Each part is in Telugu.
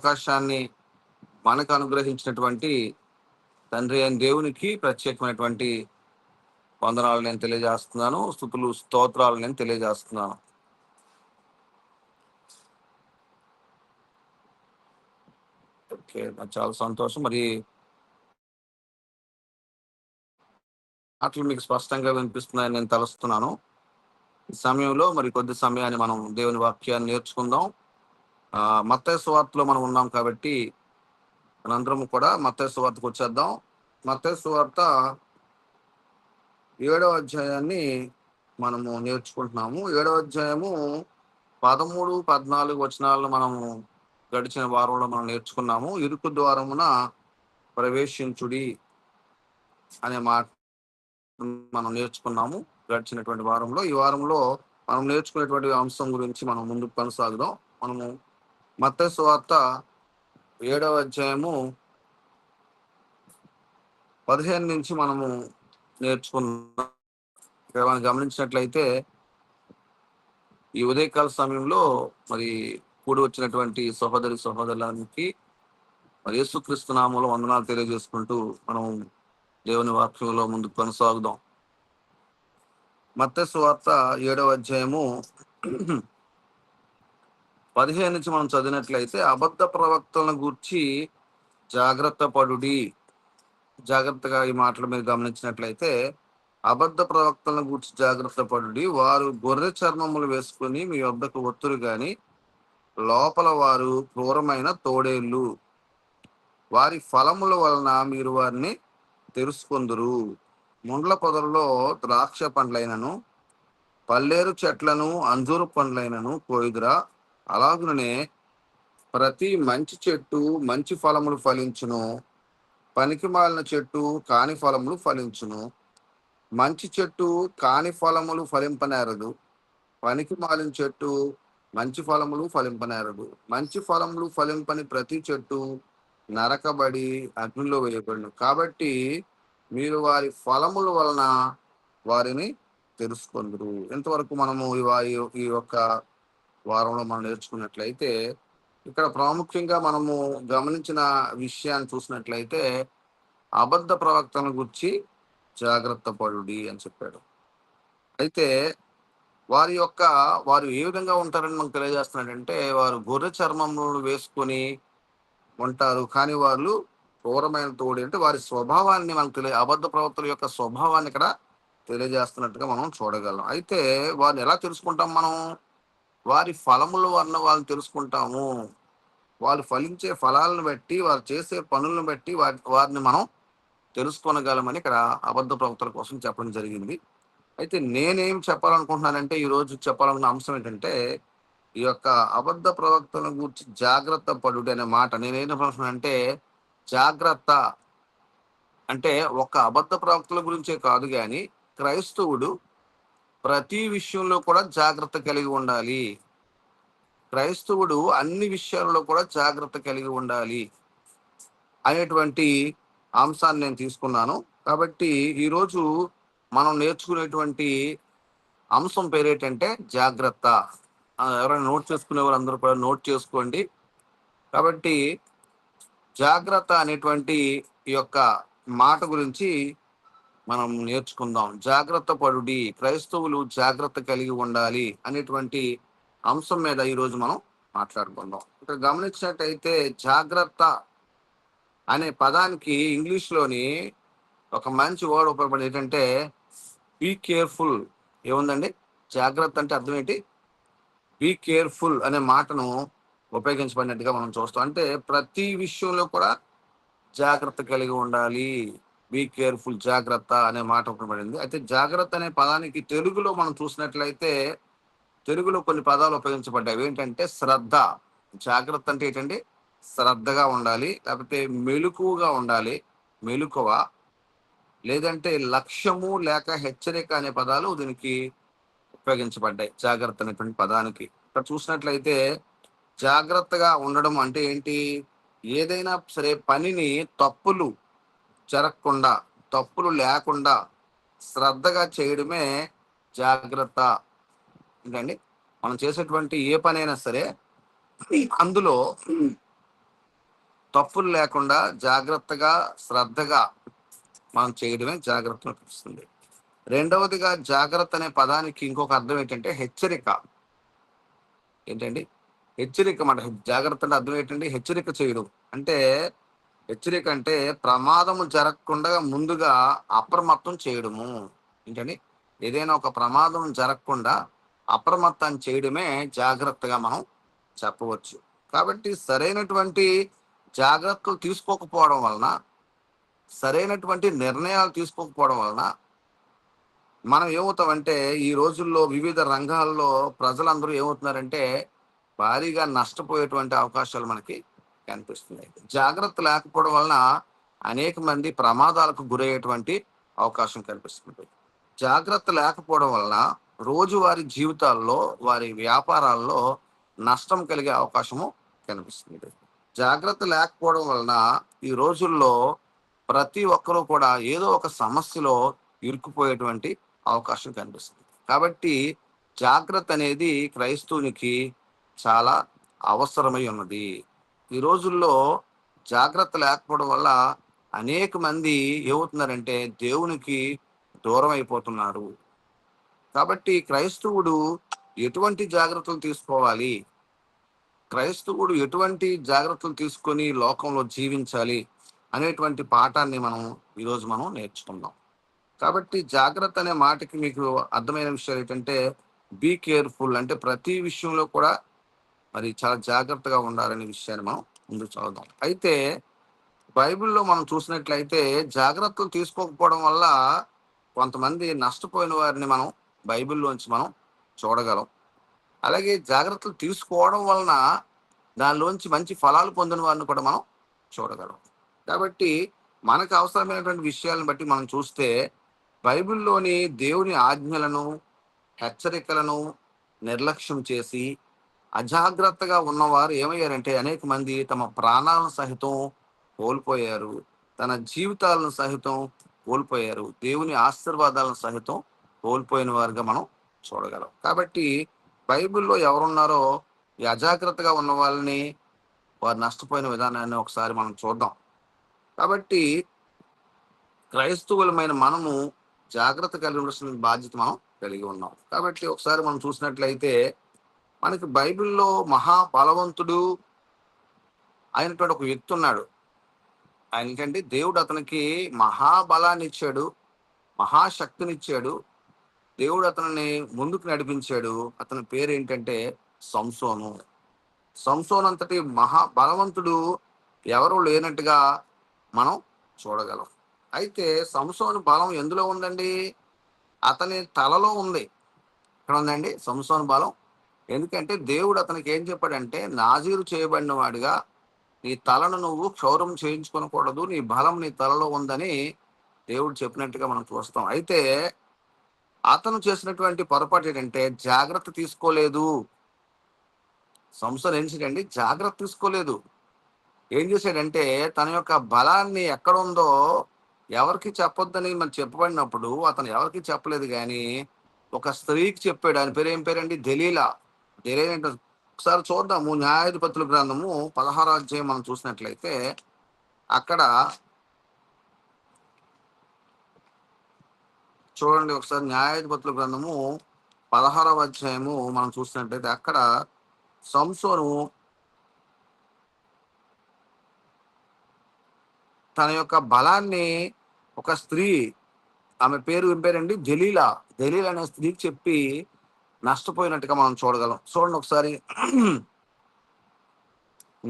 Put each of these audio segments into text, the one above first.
అవకాశాన్ని మనకు అనుగ్రహించినటువంటి తండ్రి అయిన దేవునికి ప్రత్యేకమైనటువంటి వందనాలు నేను తెలియజేస్తున్నాను. స్తుతులు స్తోత్రాలు నేను తెలియజేస్తున్నాను. ఓకే, నాకు చాలా సంతోషం. మరి మాటలు మీకు స్పష్టంగా వినిపిస్తున్నాయని నేను తలుస్తున్నాను. ఈ సమయంలో మరి కొద్ది సమయాన్ని మనం దేవుని వాక్యాన్ని నేర్చుకుందాం. మత్తయి సువార్తలో మనం ఉన్నాం కాబట్టి మనందరం కూడా మత్తయి సువార్తకు వచ్చేద్దాం. మత్తయి సువార్త 7వ అధ్యాయాన్ని మనము నేర్చుకుంటున్నాము. 7వ అధ్యాయము 13, 14 వచనాలను మనము గడిచిన వారంలో మనం నేర్చుకున్నాము. ఇరుకు ద్వారమున ప్రవేశించుడి అనే మాట మనం నేర్చుకున్నాము గడిచినటువంటి వారంలో. ఈ వారంలో మనం నేర్చుకునేటువంటి అంశం గురించి మనం ముందుకు కొనసాగుదాం. మనము మత్తయి సువార్త 7వ అధ్యాయము 15 నుంచి మనము నేర్చుకున్నాం. ఇక్కడ మనం గమనించినట్లయితే ఈ ఉదయకాల సమయంలో మరి కూడి వచ్చినటువంటి సహోదరులకి మరి యేసుక్రీస్తు నామములో వందనాలు తెలియజేసుకుంటూ మనం దేవుని వాక్యంలో ముందుకు కొనసాగుదాం. మత్తయి సువార్త 7వ అధ్యాయము 15 నుంచి మనం చదివినట్లయితే, అబద్ధ ప్రవక్తలను గూర్చి జాగ్రత్త పడుడి. జాగ్రత్తగా ఈ మాటలు మీరు గమనించినట్లయితే, అబద్ధ ప్రవక్తలను గూర్చి జాగ్రత్త పడుడి. వారు గొర్రె చర్మములు వేసుకుని మీ వద్దకు వత్తురు గాని లోపల వారు క్రూరమైన తోడేళ్ళు. వారి ఫలముల వలన మీరు వారిని తెలుసుకొందురు. ముండ్ల పొదలలో ద్రాక్ష పండ్లైనను పల్లేరు చెట్లను అంజూరు పండ్లైనను కోయుదురా? అలాగుననే ప్రతి మంచి చెట్టు మంచి ఫలములు ఫలించును, పనికి మాలిన చెట్టు కాని ఫలములు ఫలించును. మంచి చెట్టు కాని ఫలములు ఫలింపనేరదు, పనికి మాలిన చెట్టు మంచి ఫలములు ఫలింపనేరదు. మంచి ఫలములు ఫలింపని ప్రతి చెట్టు నరకబడి అగ్నిలో వేయబడును. కాబట్టి మీరు వారి ఫలముల వలన వారిని తెలుసుకొందురు. ఇంతవరకు మనము ఈ యొక్క వారంలో మనం నేర్చుకున్నట్లయితే, ఇక్కడ ప్రాముఖ్యంగా మనము గమనించిన విషయాన్ని చూసినట్లయితే, అబద్ధ ప్రవక్తల గురించి జాగ్రత్త పడుడి అని చెప్పాడు. అయితే వారు ఏ విధంగా ఉంటారని మనకు తెలియజేస్తున్నాడంటే, వారు గొర్రె చర్మములు వేసుకొని ఉంటారు, కానీ వాళ్ళు క్రూరమైన తోడి. అంటే వారి స్వభావాన్ని మనకు అబద్ధ ప్రవక్తల యొక్క స్వభావాన్ని ఇక్కడ తెలియజేస్తున్నట్టుగా మనం చూడగలం. అయితే వారిని ఎలా తెలుసుకుంటాం మనం? వారి ఫలముల వలన వాళ్ళని తెలుసుకుంటాము. వాళ్ళు ఫలించే ఫలాలను బట్టి, వారు చేసే పనులను బట్టి వారిని మనం తెలుసుకొనగలమని ఇక్కడ అబద్ధ ప్రవక్తల కోసం చెప్పడం జరిగింది. అయితే నేనేం చెప్పాలనుకుంటున్నానంటే, ఈరోజు చెప్పాలనుకున్న అంశం ఏంటంటే, ఈ యొక్క అబద్ధ ప్రవక్తల గురించి జాగ్రత్త పడుడు అనే మాట. నేనేమంటున్నానంటే, జాగ్రత్త అంటే ఒక అబద్ధ ప్రవక్తల గురించే కాదు కానీ క్రైస్తవుడు ప్రతి విషయంలో కూడా జాగ్రత్త కలిగి ఉండాలి. క్రైస్తవుడు అన్ని విషయాల్లో కూడా జాగ్రత్త కలిగి ఉండాలి అనేటువంటి అంశాన్ని నేను తీసుకున్నాను. కాబట్టి ఈరోజు మనం నేర్చుకునేటువంటి అంశం పేరేంటంటే జాగ్రత్త. ఎవరైనా నోట్ చేసుకునే వాళ్ళందరూ కూడా నోట్ చేసుకోండి. కాబట్టి జాగ్రత్త అనేటువంటి ఈ యొక్క మాట గురించి మనం నేర్చుకుందాం. జాగ్రత్త పడుడి, క్రైస్తవులు జాగ్రత్త కలిగి ఉండాలి అనేటువంటి అంశం మీద ఈరోజు మనం మాట్లాడుకుందాం. ఇక్కడ గమనించినట్టయితే జాగ్రత్త అనే పదానికి ఇంగ్లీష్లోని ఒక మంచి వర్డ్ ఉపయోగపడేది ఏంటంటే బీ కేర్ఫుల్. ఏముందండి? జాగ్రత్త అంటే అర్థం ఏంటి? బీ కేర్ఫుల్ అనే మాటను ఉపయోగించబడినట్టుగా మనం చూస్తాం. అంటే ప్రతి విషయంలో కూడా జాగ్రత్త కలిగి ఉండాలి. బీ కేర్ఫుల్, జాగ్రత్త అనే మాట ఉపయోగపడింది. అయితే జాగ్రత్త అనే పదానికి తెలుగులో మనం చూసినట్లయితే, తెలుగులో కొన్ని పదాలు ఉపయోగించబడ్డాయి. ఏంటంటే శ్రద్ధ. జాగ్రత్త అంటే ఏంటండి? శ్రద్ధగా ఉండాలి, లేకపోతే మెలకువగా ఉండాలి, మెలకువ, లేదంటే లక్ష్యము లేక హెచ్చరిక అనే పదాలు దీనికి ఉపయోగించబడ్డాయి జాగ్రత్త అనేటువంటి పదానికి. ఇక్కడ చూసినట్లయితే జాగ్రత్తగా ఉండడం అంటే ఏంటి? ఏదైనా సరే పనిని తప్పులు జరగకుండా, తప్పులు లేకుండా శ్రద్ధగా చేయడమే జాగ్రత్త. ఏంటండి? మనం చేసేటువంటి ఏ పనైనా సరే అందులో తప్పులు లేకుండా జాగ్రత్తగా, శ్రద్ధగా మనం చేయడమే జాగ్రత్త అనిపిస్తుంది. రెండవదిగా జాగ్రత్త అనే పదానికి ఇంకొక అర్థం ఏంటంటే హెచ్చరిక. ఏంటండి? హెచ్చరిక మాట. జాగ్రత్త అంటే అర్థం ఏంటండి? హెచ్చరిక చేయడం. అంటే హెచ్చరిక అంటే ప్రమాదము జరగకుండా ముందుగా అప్రమత్తం చేయడము. ఏంటండి? ఏదైనా ఒక ప్రమాదం జరగకుండా అప్రమత్తం చేయడమే జాగ్రత్తగా మనం చెప్పవచ్చు. కాబట్టి సరైనటువంటి జాగ్రత్తలు తీసుకోకపోవడం వలన, సరైనటువంటి నిర్ణయాలు తీసుకోకపోవడం వలన మనం ఏమవుతామంటే ఈ రోజుల్లో వివిధ రంగాల్లో ప్రజలందరూ ఏమవుతున్నారంటే భారీగా నష్టపోయేటువంటి అవకాశాలు మనకి కనిపిస్తున్నాయి. జాగ్రత్త లేకపోవడం వలన అనేక మంది ప్రమాదాలకు గురయ్యేటువంటి అవకాశం కనిపిస్తుంది. జాగ్రత్త లేకపోవడం వలన రోజువారీ జీవితాల్లో, వారి వ్యాపారాల్లో నష్టం కలిగే అవకాశము కనిపిస్తుంది. జాగ్రత్త లేకపోవడం వలన ఈ రోజుల్లో ప్రతి ఒక్కరూ కూడా ఏదో ఒక సమస్యలో ఇరుక్కుపోయేటువంటి అవకాశం కనిపిస్తుంది. కాబట్టి జాగ్రత్త అనేది క్రైస్తవునికి చాలా అవసరమై ఉన్నది. ఈ రోజుల్లో జాగ్రత్త లేకపోవడం వల్ల అనేక మంది ఏమవుతున్నారంటే దేవునికి దూరం అయిపోతున్నారు. కాబట్టి క్రైస్తవుడు ఎటువంటి జాగ్రత్తలు తీసుకోవాలి, క్రైస్తవుడు ఎటువంటి జాగ్రత్తలు తీసుకొని లోకంలో జీవించాలి అనేటువంటి పాఠాన్ని ఈరోజు మనం నేర్చుకుందాం. కాబట్టి జాగ్రత్త అనే మాటకి మీకు అర్థమైన విషయాలు ఏంటంటే బీ కేర్ఫుల్, అంటే ప్రతి విషయంలో కూడా మరి చాలా జాగ్రత్తగా ఉండాలనే విషయాన్ని మనం ముందు చదువుదాం. అయితే బైబిల్‌లో మనం చూసినట్లయితే జాగ్రత్తలు తీసుకోకపోవడం వల్ల కొంతమంది నష్టపోయిన వారిని మనం బైబిల్‌లోంచి మనం చూడగలం. అలాగే జాగ్రత్తలు తీసుకోవడం వలన దానిలోంచి మంచి ఫలాలు పొందిన వారిని కూడా మనం చూడగలం. కాబట్టి మనకు అవసరమైనటువంటి విషయాలను బట్టి మనం చూస్తే బైబిల్‌లోని దేవుని ఆజ్ఞలను, హెచ్చరికలను నిర్లక్ష్యం చేసి అజాగ్రత్తగా ఉన్నవారు ఏమయ్యారంటే అనేక మంది తమ ప్రాణాలను సహితం కోల్పోయారు. తన జీవితాలను సహితం కోల్పోయారు. దేవుని ఆశీర్వాదాలను సహితం కోల్పోయిన వారుగా మనం చూడగలం. కాబట్టి బైబిల్‌లో ఎవరున్నారో ఈ అజాగ్రత్తగా ఉన్న వాళ్ళని, వారు నష్టపోయిన విధానాన్ని ఒకసారి మనం చూద్దాం. కాబట్టి క్రైస్తవులమైన మనము జాగ్రత్త కలిగి ఉండాల్సిన బాధ్యత మనం కలిగి ఉన్నాం. కాబట్టి ఒకసారి మనం చూసినట్లయితే మనకి బైబిల్‌లో మహాబలవంతుడు అయినటువంటి ఒక వ్యక్తి ఉన్నాడు. ఆయనకంటే దేవుడు అతనికి మహాబలాన్ని ఇచ్చాడు, మహాశక్తినిచ్చాడు. దేవుడు అతనిని ముందుకు నడిపించాడు. అతని పేరేంటంటే సంసోను. సంసోన్ అంతటి మహాబలవంతుడు ఎవరు లేనట్టుగా మనం చూడగలం. అయితే సంసోను బలం ఎందులో ఉందండి? అతని తలలో ఉంది. ఎక్కడ ఉందండి సంసోను బలం? ఎందుకంటే దేవుడు అతనికి ఏం చెప్పాడంటే నాజీరు చేయబడిన వాడిగా నీ తలను నువ్వు క్షౌరం చేయించుకోకూడదు, నీ బలం నీ తలలో ఉందని దేవుడు చెప్పినట్టుగా మనం చూస్తాం. అయితే అతను చేసినటువంటి పొరపాటు ఏంటంటే జాగ్రత్త తీసుకోలేదు. సంసోన్ ఏం చేశాడండి? జాగ్రత్త తీసుకోలేదు. ఏం చేశాడంటే తన యొక్క బలాన్ని ఎక్కడ ఉందో ఎవరికి చెప్పొద్దని మరి చెప్పబడినప్పుడు అతను ఎవరికి చెప్పలేదు, కానీ ఒక స్త్రీకి చెప్పాడు. ఆయన పేరు ఏం పేరండి? దెలీలా. దెలీలా అంటే ఒకసారి చూద్దాము. న్యాయాధిపతుల గ్రంథము 16వ అధ్యాయం మనం చూసినట్లయితే అక్కడ చూడండి. ఒకసారి న్యాయాధిపతుల గ్రంథము 16వ అధ్యాయము మనం చూసినట్లయితే అక్కడ సంసోను తన యొక్క బలాన్ని ఒక స్త్రీ, ఆమె పేరు ఏం పేరండి? దెలీలా. దెలీలా అనే స్త్రీకి చెప్పి నష్టపోయినట్టుగా మనం చూడగలం. చూడండి ఒకసారి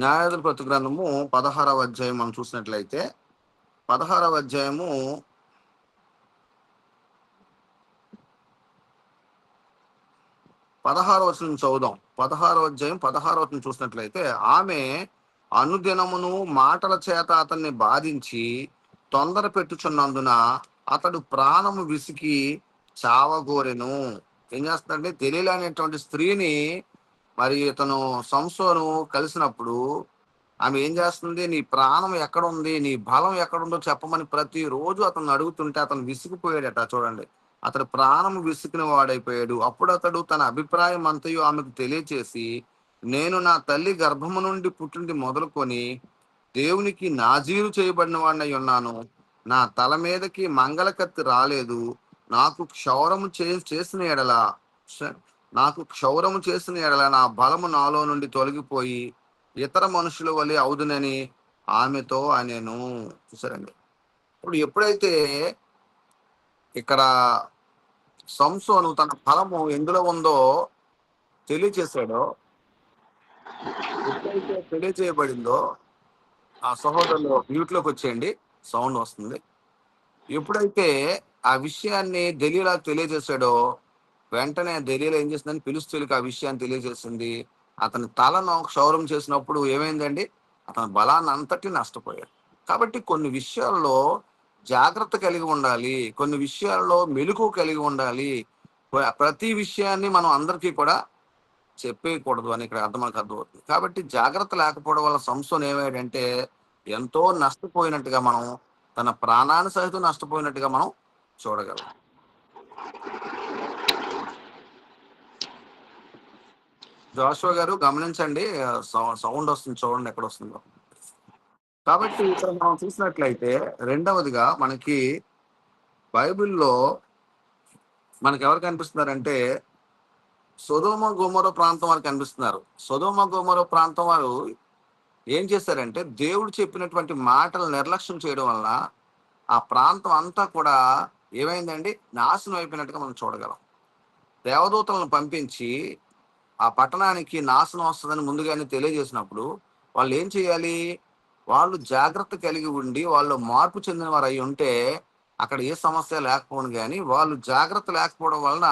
న్యాయాధిపతుల గ్రంథము 16వ అధ్యాయం మనం చూసినట్లయితే 16వ అధ్యాయము 16వ వచనం చదువుదాం. 16వ అధ్యాయం 16వ వచనం చూసినట్లయితే ఆమె అనుదినమును మాటల చేత అతన్ని బాధించి తొందర పెట్టుచున్నందున అతడు ప్రాణము విసికి చావగోరెను. ఏం చేస్తాడంటే తెలియలేనటువంటి స్త్రీని మరి ఇతను సంసోను కలిసినప్పుడు ఆమె ఏం చేస్తుంది? నీ ప్రాణం ఎక్కడుంది, నీ బలం ఎక్కడుందో చెప్పమని ప్రతిరోజు అతను అడుగుతుంటే అతను విసిగిపోయాడట. చూడండి, అతడు ప్రాణం విసికిన వాడైపోయాడు. అప్పుడు అతడు తన అభిప్రాయం అంతయు ఆమెకు తెలియచేసి, నేను నా తల్లి గర్భము నుండి పుట్టింది మొదలుకొని దేవునికి నాజీరు చేయబడిన వాడినై ఉన్నాను. నా తల మీదకి మంగళ కత్తి రాలేదు. నాకు క్షౌరము చేసిన ఎడల స- నాకు క్షౌరము చేసిన ఎడల నా బలము నాలో నుండి తొలగిపోయి ఇతర మనుషుల వలె అవుదునని ఆమెతో అనేను. చూసారండి. ఇప్పుడు ఎప్పుడైతే ఇక్కడ సంసోను తన బలము ఎందులో ఉందో తెలియచేశాడో, ఎప్పుడైతే తెలియజేయబడిందో, ఆ సహోదరులు మ్యూట్ లోకి వచ్చేయండి, సౌండ్ వస్తుంది. ఎప్పుడైతే ఆ విషయాన్ని దెలీలా తెలియజేశాడో, వెంటనే దెలీలా ఏం చేసిందని ఫిలిష్తీయులకు ఆ విషయాన్ని తెలియజేసింది. అతని తలను క్షౌరం చేసినప్పుడు ఏమైందండి? అతని బలాన్ని అంతటి నష్టపోయాడు. కాబట్టి కొన్ని విషయాల్లో జాగ్రత్త కలిగి ఉండాలి. కొన్ని విషయాల్లో మెలకువ కలిగి ఉండాలి. ప్రతి విషయాన్ని మనం అందరికీ కూడా చెప్పేయకూడదు అని ఇక్కడ మనకు అర్థమవుతుంది. కాబట్టి జాగ్రత్త లేకపోవడం వల్ల సంసోన్ ఏమయ్యాడంటే ఎంతో నష్టపోయినట్టుగా మనం, తన ప్రాణాన్ని సహితం నష్టపోయినట్టుగా మనం చూడగలం. జోషువా గారు గమనించండి, సౌండ్ వస్తుంది, చూడండి ఎక్కడ వస్తుందో. కాబట్టి ఇక్కడ మనం చూసినట్లయితే రెండవదిగా మనకి బైబిల్లో మనకి ఎవరు కనిపిస్తున్నారంటే సొదొమ గొమొర ప్రాంతం వారు కనిపిస్తున్నారు. సొదొమ గొమొర ప్రాంతం వారు ఏం చేశారంటే దేవుడు చెప్పినటువంటి మాటలు నిర్లక్ష్యం చేయడం వల్ల ఆ ప్రాంతం అంతా కూడా ఏమైందండి? నాశనం అయిపోయినట్టుగా మనం చూడగలం. దేవదూతలను పంపించి ఆ పట్టణానికి నాశనం వస్తుందని ముందుగానే తెలియజేసినప్పుడు వాళ్ళు ఏం చేయాలి? వాళ్ళు జాగ్రత్త కలిగి ఉండి వాళ్ళు మార్పు చెందిన వారు అయి ఉంటే అక్కడ ఏ సమస్య లేకపోను. కానీ వాళ్ళు జాగ్రత్త లేకపోవడం వలన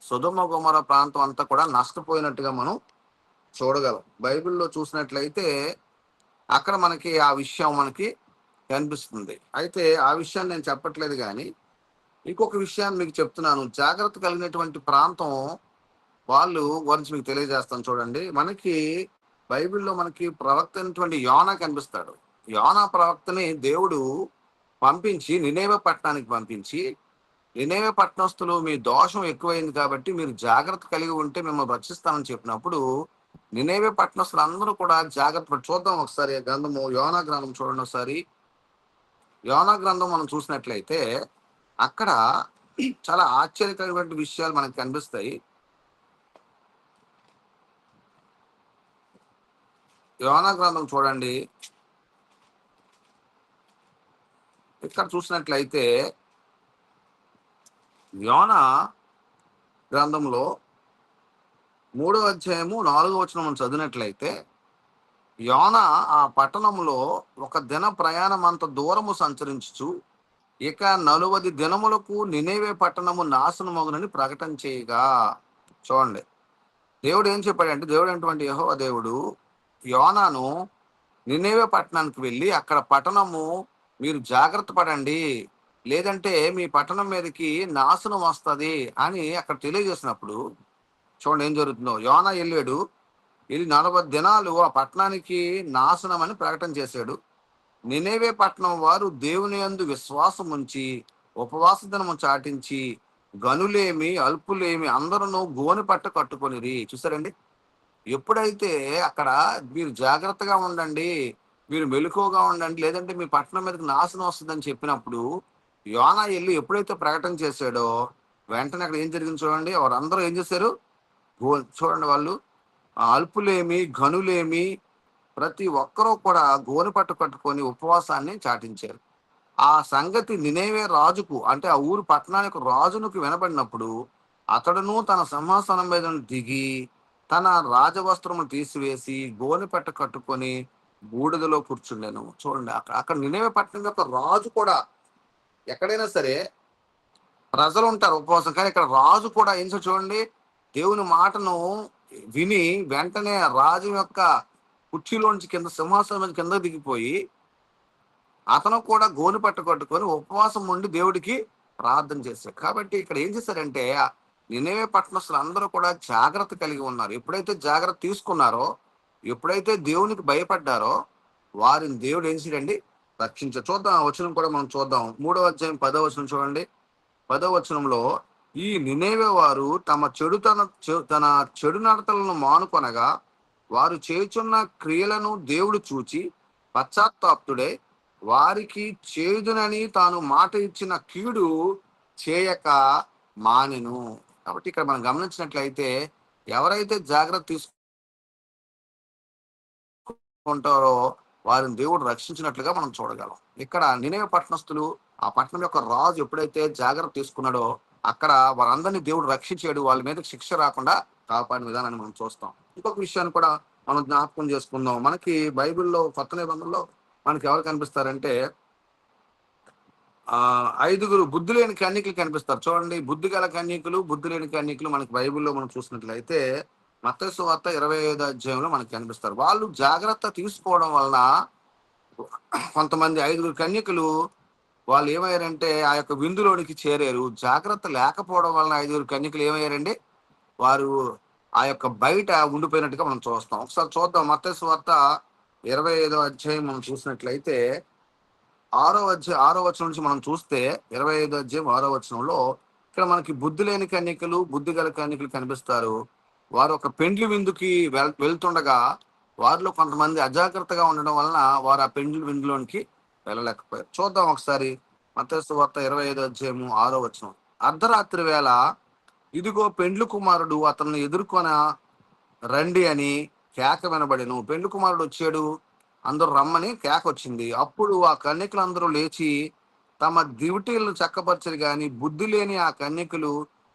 సొదొమ గొమొర ప్రాంతం అంతా కూడా నష్టపోయినట్టుగా మనం చూడగలం. బైబిల్లో చూసినట్లయితే అక్కడ మనకి ఆ విషయం మనకి కనిపిస్తుంది. అయితే ఆ విషయాన్ని నేను చెప్పట్లేదు, కానీ ఇంకొక విషయాన్ని మీకు చెప్తున్నాను. జాగ్రత్త కలిగినటువంటి ప్రాంతం వాళ్ళు గురించి మీకు తెలియజేస్తాను, చూడండి. మనకి బైబిల్లో మనకి ప్రవక్త అయినటువంటి యోనా కనిపిస్తాడు. యోనా ప్రవక్తని దేవుడు పంపించి నినేవె పట్టణానికి పంపించి, నినేవె పట్టణస్తులు మీ దోషం ఎక్కువైంది కాబట్టి మీరు జాగ్రత్త కలిగి ఉంటే మిమ్మల్ని రక్షిస్తామని చెప్పినప్పుడు నినేవె పట్టణస్తులు అందరూ కూడా జాగ్రత్త చూద్దాం ఒకసారి గ్రంథము, యోనా గ్రంథం చూడండి ఒకసారి. యోనా గ్రంథం మనం చూసినట్లయితే అక్కడ చాలా ఆశ్చర్యకరమైన విషయాలు మనకు కనిపిస్తాయి. యోనా గ్రంథం చూడండి. ఇక్కడ చూసినట్లయితే యోనా గ్రంథంలో 3వ అధ్యాయము 4వ వచనం మనం చదివినట్లయితే యోనా ఆ పట్టణంలో ఒక దిన ప్రయాణం అంత దూరము సంచరించుచు ఇక 40 దినములకు నినేవే పట్టణము నాశనమగునని ప్రకటన చేయగా. చూడండి, దేవుడు ఏం చెప్పాడంటే, దేవుడు అటువంటి యెహోవా దేవుడు యోనాను నినేవే పట్టణానికి వెళ్ళి అక్కడ పట్టణము మీరు జాగ్రత్త పడండి, లేదంటే మీ పట్టణం మీదకి నాశనం వస్తుంది అని అక్కడ తెలియజేసినప్పుడు చూడండి ఏం జరుగుతుందో. యోనా వెళ్ళాడు, వెళ్ళి 40 దినాలు ఆ పట్టణానికి నాశనం అని ప్రకటన చేశాడు. నినేవే పట్టణం వారు దేవుని యందు విశ్వాసం ఉంచి ఉపవాస దినము చాటించి గనులేమి అల్పులేమి అందరూ గోనె పట్ట కట్టుకొనిరి. చూసారండి, ఎప్పుడైతే అక్కడ మీరు జాగ్రత్తగా ఉండండి, మీరు మెలకువగా ఉండండి, లేదంటే మీ పట్టణం మీదకి నాశనం వస్తుందని చెప్పినప్పుడు యోనా వెళ్ళి ఎప్పుడైతే ప్రకటన చేశాడో వెంటనే అక్కడ ఏం జరిగింది చూడండి. వారందరూ ఏం చేశారు? చూడండి, వాళ్ళు అల్పులేమి ఘనులేమి ప్రతి ఒక్కరూ కూడా గోనె పట్టు కట్టుకొని ఉపవాసాన్ని చాటించారు. ఆ సంగతి నినేవే రాజుకు, అంటే ఆ ఊరు పట్టణానికి రాజునికి వినబడినప్పుడు అతడును తన సింహాసనం మీద నుండి దిగి తన రాజవస్త్రము తీసివేసి గోనె పట్ట కట్టుకొని బూడిదలో కూర్చుండెను. చూడండి, అక్కడ అక్కడ నినేవే పట్టణం యొక్క రాజు కూడా, ఎక్కడైనా సరే ప్రజలు ఉంటారు ఉపవాసం, కానీ ఇక్కడ రాజు కూడా ఏం చేశాడు చూడండి. దేవుని మాటను విని వెంటనే రాజు యొక్క కుర్చీలోంచి కింద, సింహాసనం మీద కింద దిగిపోయి అతను కూడా గోను పట్ట కట్టుకొని ఉపవాసం ఉండి దేవుడికి ప్రార్థన చేశారు. కాబట్టి ఇక్కడ ఏం చేశారంటే నినేవే పట్టణస్తులు అందరూ కూడా జాగ్రత్త కలిగి ఉన్నారు. ఎప్పుడైతే జాగ్రత్త తీసుకున్నారో, ఎప్పుడైతే దేవునికి భయపడ్డారో వారిని దేవుడు ఏం చేయండి రక్షించారు. చూద్దాం ఆ వచనం కూడా మనం చూద్దాం. 3వ అధ్యాయం 10వ వచనం చూడండి. 10వ వచనంలో ఈ నినేవే వారు తన చెడు నడతలను మానుకొనగా వారు చేయుచున్న క్రియలను దేవుడు చూచి పశ్చాత్తాప్తుడై వారికి చేదునని తాను మాట ఇచ్చిన కీడు చేయక మానెను. కాబట్టి ఇక్కడ మనం గమనించినట్లయితే ఎవరైతే జాగ్రత్త తీసుకుంటారో వారిని దేవుడు రక్షించినట్లుగా మనం చూడగలం. ఇక్కడ నినవే పట్టణస్థులు, ఆ పట్టణం యొక్క రాజు ఎప్పుడైతే జాగ్రత్త తీసుకున్నాడో అక్కడ వారందరినీ దేవుడు రక్షించాడు. వాళ్ళ మీద శిక్ష రాకుండా కాపాడిన విధానాన్ని మనం చూస్తాం. ఇంకొక విషయాన్ని కూడా మనం జ్ఞాపకం చేసుకుందాం. మనకి బైబిల్లో కొత్త నిబంధనలో మనకి ఎవరు కనిపిస్తారంటే ఐదుగురు బుద్ధి లేని కన్యకులు కనిపిస్తారు. చూడండి, బుద్ధి గల కన్యకులు, బుద్ధి లేని కన్యకులు మనకి బైబిల్లో మనం చూసినట్లయితే మత్తయి సువార్త 25 అధ్యాయంలో మనకి కనిపిస్తారు. వాళ్ళు జాగ్రత్త తీసుకోవడం వలన కొంతమంది ఐదుగురు కన్యకులు వాళ్ళు ఏమయ్యారంటే ఆ యొక్క విందులోనికి చేరారు. జాగ్రత్త లేకపోవడం వలన ఐదుగురు కన్యకులు ఏమయ్యారండి, వారు ఆ యొక్క బయట ఉండిపోయినట్టుగా మనం చూస్తాం. ఒకసారి చూద్దాం. మత్తయి సువార్త 25 అధ్యాయం మనం చూసినట్లయితే ఆరో వచనం నుంచి మనం చూస్తే 25 అధ్యాయం 6వ వచనంలో ఇక్కడ మనకి బుద్ధి లేని కన్యకలు, బుద్ధి గల కన్యకలు కనిపిస్తారు. వారు ఒక పెండ్లి విందుకి వెళ్తుండగా వారిలో కొంతమంది అజాగ్రత్తగా ఉండడం వలన వారు ఆ పెండ్లి విందులోనికి వెళ్ళలేకపోయారు. చూద్దాం ఒకసారి. మత్తయి సువార్త 25 అధ్యాయము 6వ వచనం. అర్ధరాత్రి వేళ ఇదిగో పెండ్లి కుమారుడు అతన్ని ఎదుర్కొన రండి అని కేక వినబడెను. పెండ్లి కుమారుడు వచ్చాడు, అందరూ రమ్మని కేక వచ్చింది. అప్పుడు ఆ కన్యకులందరూ లేచి తమ దివిటీలను చక్కపరచరు గాని బుద్ధి లేని ఆ కన్యకులు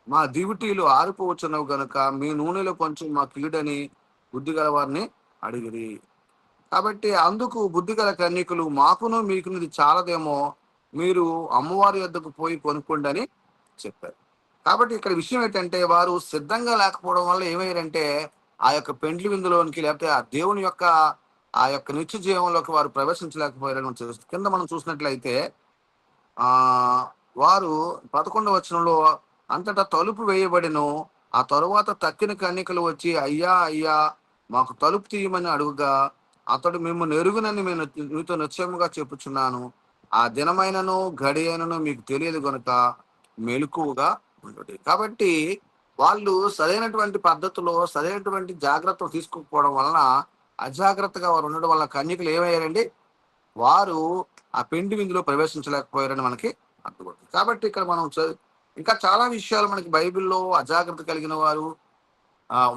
మా దివిటీలు ఆరిపోవచ్చున్నవి గనుక మీ నూనెలో కొంచెం మా కీడని బుద్ధి గల వారిని అడిగిరి. కాబట్టి అందుకు బుద్ధి గల కన్యకులు మాకును మీకును ఇది చాలదేమో, మీరు అమ్మవారి యొద్దకు పోయి కొనుక్కోండి అని చెప్పారు. కాబట్టి ఇక్కడ విషయం ఏంటంటే వారు సిద్ధంగా లేకపోవడం వల్ల ఏమయ్యారంటే ఆ యొక్క పెండ్లి విందులోనికి లేకపోతే ఆ దేవుని యొక్క ఆ యొక్క నిత్య జీవంలోకి వారు ప్రవేశించలేకపోయారని మనం చూస్తాం. కింద మనం చూసినట్లయితే ఆ వారు 11వ వచనంలో అంతటా తలుపు వేయబడిను. ఆ తరువాత తక్కిన కన్యకలు వచ్చి అయ్యా అయ్యా మాకు తలుపు తీయమని అడుగుగా అతడు మిమ్మల్ని ఎరుగునని నేను మీతో నిశ్చయముగా చెప్పుచున్నాను. ఆ దినమైనను గడి అయినను మీకు తెలియదు కనుక మెలకువగా ఉండుడి. కాబట్టి వాళ్ళు సరైనటువంటి పద్ధతిలో సరైనటువంటి జాగ్రత్తలు తీసుకోకపోవడం వలన అజాగ్రత్తగా వారు ఉండడం వల్ల కన్యకులు ఏమయ్యారండి, వారు ఆ పెండి విందులో ప్రవేశించలేకపోయారని మనకి అర్థమవుతుంది. కాబట్టి ఇక్కడ మనం ఇంకా చాలా విషయాలు మనకి బైబిల్లో అజాగ్రత్త కలిగిన వారు